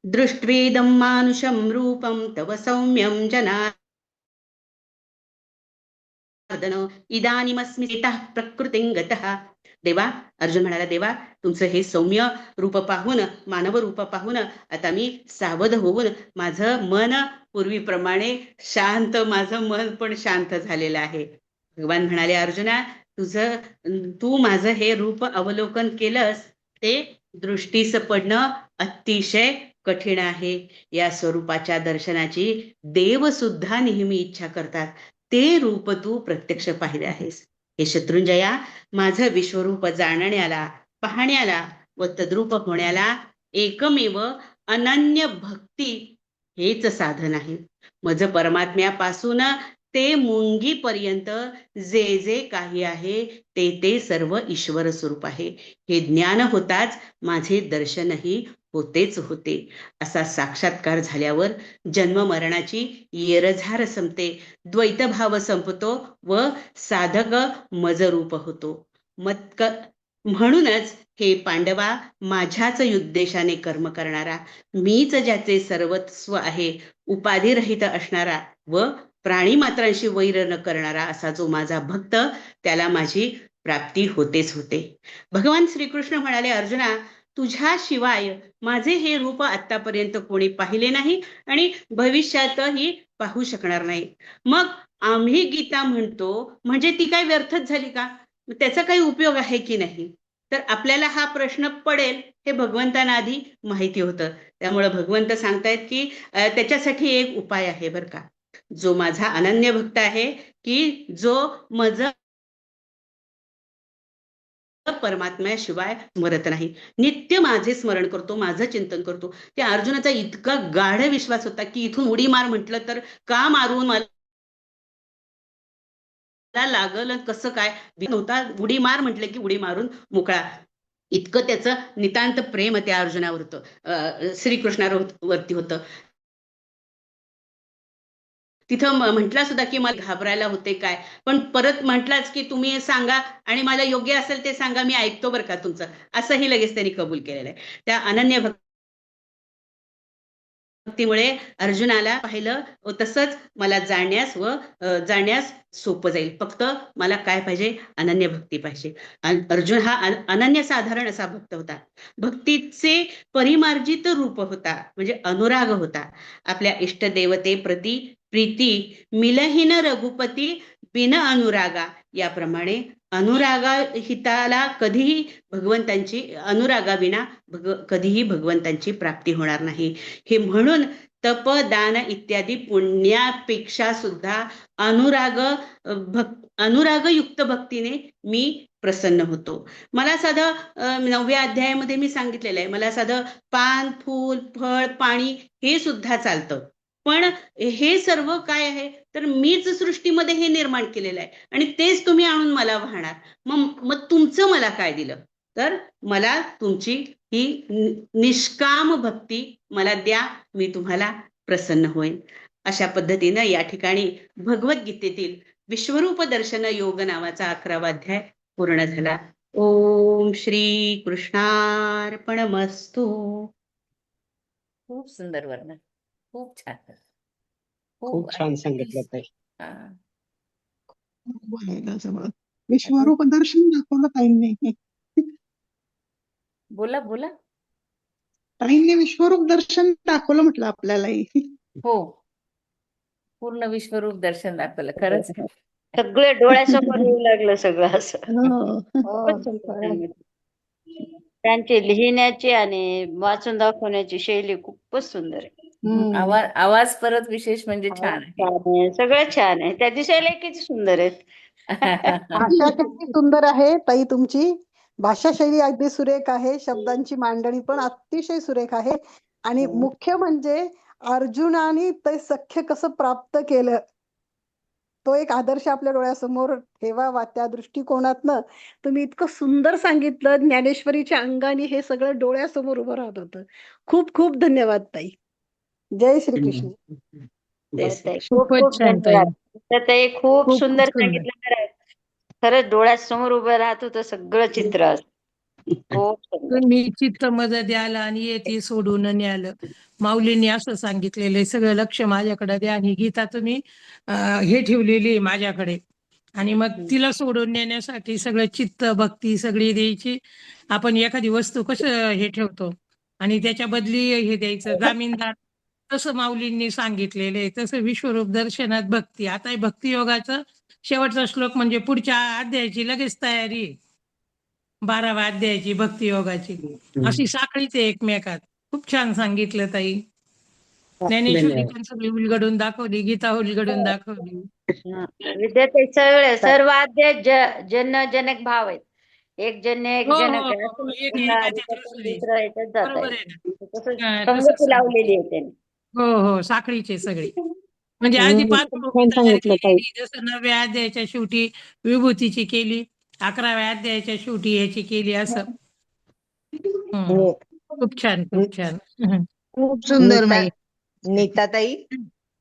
दृष्ट्वेदं मानुषं रूपं तव सौम्यं जनार्दन इदानीमस्मि स्थितः प्रकृतिं गतः. देवा, अर्जुन म्हणाला, देवा, तुमचं हे सौम्य रूप पाहून, मानव रूप पाहून आता मी सावध होऊन माझं मन पूर्वीप्रमाणे शांत, माझं मन पण शांत झालेलं आहे. भगवान म्हणाले, अर्जुना, तू माझं हे रूप अवलोकन केलंस ते दृष्टीस पडणं अतिशय कठीण आहे. या स्वरूपाच्या दर्शनाची देव सुद्धा नेहमी इच्छा करतात. ते रूप तू प्रत्यक्ष पाहिले आहेस. हे शत्रुंजया, माझं विश्वरूप जाणण्याला, पाहण्याला व तद्रूप होण्याला एकमेव अनन्य भक्ती हेच साधन आहे. माझं परमात्म्यापासून ते मुंगीपर्यंत जे जे काही आहे ते ते सर्व ईश्वर स्वरूप आहे. हे ज्ञान होताच माझे दर्शनही होतेच होते. असा साक्षात्कार झाल्यावर जन्म मरणाची येरझार संपते, द्वैतभाव संपतो व साधक मजरूप होतो. म्हणूनच हे पांडवा, माझ्याच उद्देशाने कर्म करणारा, मीच ज्याचे सर्वस्व आहे, उपाधिरहित असणारा व प्राणी मात्रांशी वैर न करणारा असा जो माझा भक्त, त्याला माझी प्राप्ती होतेच होते. भगवान श्रीकृष्ण म्हणाले, अर्जुना, तुझ्याशिवाय माझे हे रूप आतापर्यंत कोणी पाहिले नाही आणि भविष्यातही पाहू शकणार नाही. मग आम्ही गीता म्हणतो म्हणजे ती काय व्यर्थच झाली का? त्याचा काही उपयोग आहे की नाही? तर आपल्याला हा प्रश्न पडेल हे भगवंतांना आधी माहिती होतं. त्यामुळे भगवंत सांगतायत की त्याच्यासाठी एक उपाय आहे बरं का. जो माझा अनन्य भक्त आहे, की जो मज परमात्म्याशिवाय स्मरत नाही, नित्य माझे स्मरण करतो, माझं चिंतन करतो. त्या अर्जुनाचा इतका गाढ विश्वास होता की इथून उडी मार म्हटलं तर का मारून मला लागल, कसं काय नव्हता. उडी मार म्हटलं की उडी मारून मोकळा. इतकं त्याचं नितांत प्रेम त्या अर्जुनावर होतं, श्रीकृष्णावरती होतं. तिथं म्हटला सुद्धा की मला घाबरायला होते काय, पण परत म्हटलाच की तुम्ही सांगा आणि मला योग्य असेल ते सांगा, मी ऐकतो बरं का तुमचं, असंही लगेच त्यांनी कबूल केलेलं आहे. त्या अनन्य भक्तीमुळे अर्जुनाला पाहिलं तसंच मला जाण्यास सोपं जाईल. फक्त मला काय पाहिजे? अनन्य भक्ती पाहिजे. अर्जुन हा अनन्य साधारण असा भक्त होता. भक्तीचे परिमार्जित रूप होता, म्हणजे अनुराग होता. आपल्या इष्टदेवते प्रती प्रीती मिलहीन रघुपती बिन अनुरागा, याप्रमाणे अनुरागा हिताला कधीही भगवंतांची अनुरागाविना कधीही भगवंतांची प्राप्ती होणार नाही. हे म्हणून तप, दान इत्यादी पुण्यापेक्षा सुद्धा अनुराग अनुरागयुक्त भक्तीने मी प्रसन्न होतो. मला साधं 9व्या अध्यायामध्ये मी सांगितलेलं आहे, मला साधं पान, फूल, फळ, पाणी हे सुद्धा चालतं. पण हे सर्व काय आहे, तर मीच सृष्टीमध्ये हे निर्माण केलेलं आहे आणि तेच तुम्ही आणून मला वाहणार. मग तुमचं मला काय दिलं? तर मला तुमची ही निष्काम भक्ती मला द्या, मी तुम्हाला प्रसन्न होईन. अशा पद्धतीनं या ठिकाणी भगवद्गीतेतील विश्वरूप दर्शन योग नावाचा 11वा अध्याय पूर्ण झाला. ओम श्री कृष्णार्पणमस्तु. खूप सुंदर वर्णन, खूप छान. खूप छान सांगितलं ताई. हा. बोलायला जवळ विश्वरूप दर्शन दाखवलं ताईंनी. बोला बोला. ताईंनी विश्वरूप दर्शन दाखवलं म्हटलं आपल्यालाही. हो, पूर्ण विश्वरूप दर्शन दाखवलं. खरंच सगळं डोळ्यासमोर येऊ लागलं सगळं असं. हो. खूपच सुंदर सांगितलं. त्यांची लिहिण्याची आणि वाचून दाखवण्याची शैली खूपच सुंदर आहे. आवाज परत विशेष म्हणजे छान आहे. छान आहे, सगळं छान आहे. त्या दिसायला किती सुंदर आहेत. भाषा किती सुंदर आहे ताई तुमची. भाषा शैली अगदी सुरेख आहे, शब्दांची मांडणी पण अतिशय सुरेख आहे. आणि मुख्य म्हणजे अर्जुनाने ते सख्य कसं प्राप्त केलं, तो एक आदर्श आपल्या डोळ्यासमोर ठेवावा. त्या दृष्टिकोनातनं तुम्ही इतकं सुंदर सांगितलं, ज्ञानेश्वरीच्या अंगाने हे सगळं डोळ्यासमोर उभं राहत होतं. खूप खूप धन्यवाद ताई. जय श्रीकृष्ण. खूप खूप धन्यवाद. तर ते खूप सुंदर सांगितलं. खरंच डोळ्यासमोर उभं राहत होतं सगळं चित्र असं. खूप सुंदर. तुम्ही चित्त मदत द्याल आणि येते सोडून न्याल. माऊलींनी असं सांगितलेलं, सगळं लक्ष माझ्याकडे द्या आणि गीता तुम्ही हे ठेवलेली आहे माझ्याकडे, आणि मग तिला सोडून नेण्यासाठी सगळं चित्त भक्ती सगळी द्यायची. आपण एखादी वस्तू कसं हे ठेवतो आणि त्याच्या बदली हे द्यायचं जामीनदार, तसं माऊलींनी सांगितलेलं आहे. तसं विश्वरूप दर्शनात भक्ती. आता भक्ती योगाचं शेवटचा श्लोक म्हणजे पुढच्या अध्यायाची लगेच तयारी आहे. 12व्या अध्यायाची भक्ती योगाची अशी साखळीच आहे एकमेकात. खूप छान सांगितलं ताई. ज्ञानेश्वरी पण सगळी उलगडून दाखवली, गीता उलगडून दाखवली. विद्यार्थी सर्व अध्याय जनक भाव आहेत. एक जन्य एक हो, जनक हो, आहे. हो, एक असं एकाच्या दुसरी. दुसरं याच्यात जात बरोबर आहे. आहे ना. तसं तसंच संगती लावलेली आहे त्यांनी. हो हो, साखळीचे सगळे. म्हणजे आधी 5 श्लोकी तयार केलेली, जसं 9व्या अध्यायाच्या शेवटी विभूतीची केली, 11व्या अध्यायाच्या शेवटी याची केली, असं. खूप छान, खूप छान. खूप सुंदर नीताताई,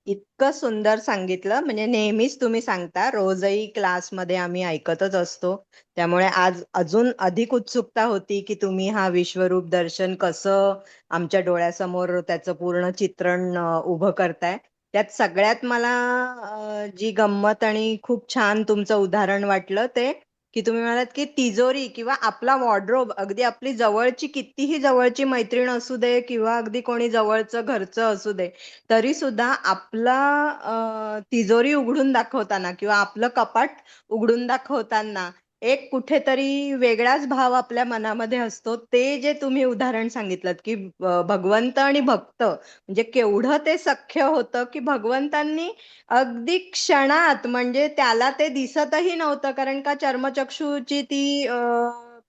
इतकं सुंदर सांगितलं. म्हणजे नेहमीच तुम्ही सांगता, रोजही क्लासमध्ये आम्ही ऐकतच असतो. त्यामुळे आज अजून अधिक उत्सुकता होती की तुम्ही हा विश्वरूप दर्शन कसं आमच्या डोळ्यासमोर त्याचं पूर्ण चित्रण उभं करताय. त्यात सगळ्यात मला जी गंमत आणि खूप छान तुमचं उदाहरण वाटलं ते की तुम्ही म्हणालात की तिजोरी किंवा आपला वॉर्डरोब, अगदी आपली जवळची कितीही जवळची मैत्रीण असू दे किंवा अगदी कोणी जवळचं घरचं असू दे, तरी सुद्धा आपला तिजोरी उघडून दाखवताना किंवा आपलं कपाट उघडून दाखवताना एक कुठेतरी वेगळाच भाव आपल्या मनामध्ये असतो. ते जे तुम्ही उदाहरण सांगितलं की भगवंत आणि भक्त म्हणजे केवढं ते सख्य होतं की भगवंतांनी अगदी क्षणात, म्हणजे त्याला ते दिसतही नव्हतं कारण का चर्मचक्षुची ती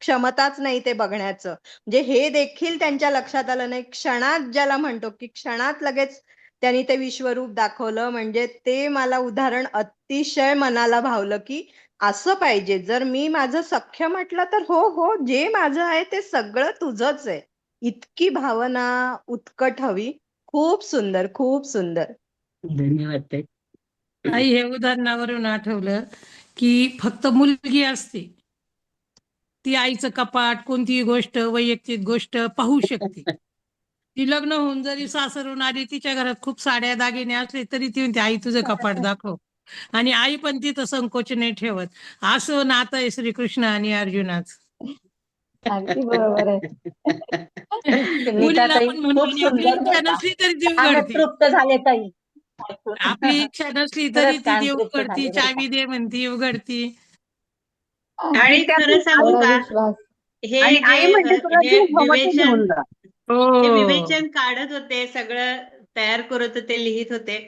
क्षमताच नाही ते बघण्याचं. म्हणजे हे देखील त्यांच्या लक्षात आलं नाही. क्षणात ज्याला म्हणतो की क्षणात लगेच त्यांनी ते विश्वरूप दाखवलं. म्हणजे ते मला उदाहरण अतिशय मनाला भावलं की असं पाहिजे. जर मी माझं सख्य म्हटलं तर हो हो, जे माझं आहे ते सगळं तुझंच आहे. इतकी भावना उत्कट हवी. खूप सुंदर, खूप सुंदर. धन्यवाद ताई. आई, हे उदाहरणावरून आठवलं की फक्त मुलगी असते, ती आईचं कपाट, कोणतीही गोष्ट, वैयक्तिक गोष्ट पाहू शकते. ती लग्न होऊन जरी सासरून आली, तिच्या घरात खूप साड्या दागिने असले तरी ती म्हणते, आई तुझं कपाट दाखव. आणि आई पण तिथं संकोच नाही ठेवत. असं नातं आहे श्रीकृष्ण आणि अर्जुनाचं. अगदी बरोबर आहे. मुलीला नीताताई पण म्हणून, खूप आणि आपली सुंदर इच्छा बोलता. नसली तरी ती कान उघडती. तृप्त झाले ताई. आपली इच्छा नसली तरी खरंच ती कान देव तृप्त उघडती, झाले बरं का. चावी दे म्हणती, उघडती. आणि खरं सांगू एवढा का, विश्वास. हे आणि जे आई म्हणते तुला हे जे हवं ते विवेचन घेऊन जा. हे हो. विवेचन काढत होते, सगळं तयार करत होते, लिहित होते,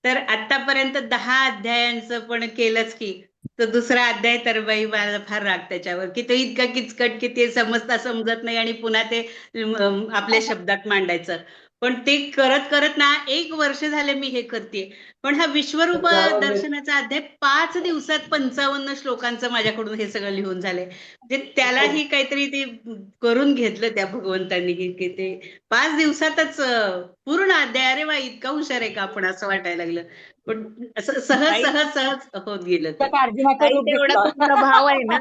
तर आतापर्यंत 10 अध्यायांचं पण केलंच की. तो दुसरा अध्याय तर बाई मला फार राग त्याच्यावर, की तो इतका किचकट की ते समजता समजत नाही आणि पुन्हा ते आपल्या शब्दात मांडायचं. पण ते करत करत ना 1 वर्ष झाले मी हे करते. पण हा विश्वरूप दर्शनाचा अध्याय 5 दिवसात 55 श्लोकांचं माझ्याकडून हे सगळं लिहून झालंय. म्हणजे त्यालाही काहीतरी ते करून घेतलं त्या भगवंतांनी की ते 5 दिवसातच पूर्ण अध्याय. अरे वा, इतका हुशार आहे का आपण, असं वाटायला लागलं. पण असं सहज ताई सहज सहज होत गेलं ते. अर्जुनाचं रूप तेवढा दिसलं. तुमचा भाव आहे ना.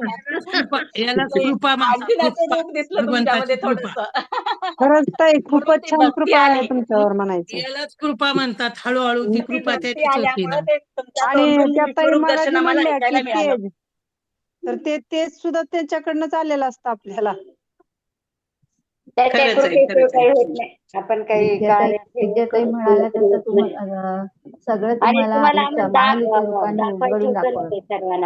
कृपा, यालाच नाही, कृपा म्हणतात. अर्जुनाचं कृपा, रूप दिसलं भगवंताची तुमच्यामध्ये कृपा. थोडस. खरंच ताई म्हणून खूपच ती छान भक्ती कृपा आहे आली. तुमच्यावर म्हणायचं. यालाच कृपा म्हणतात. हळूहळू ती ती कृपा भक्ती त्याचीच होती आल्यामुळे ना. ते तुमच्या आणि तोंडून त्या ताई विश्वरूप मगाशी दर्शन आम्हाला म्हणल्या की ऐकायला मिळालं. तेज, तर ते तेज सुद्धा त्यांच्याकडनंच आलेलं असतं आपल्याला. त्याच्या खरंच आहे, कृपेशिवाय खरंच काही आहे. होत नाही. आपण काही विद्याताई कार्य विद्याताई करू म्हणाल्या तसं नाही. सगळं आणि तुम्हाला तुम्हाला आईच्या आम्हाला माऊलीच्या रूपाने दाखवायचं उघडून होतं ना दाखवलं. ते सर्वांना.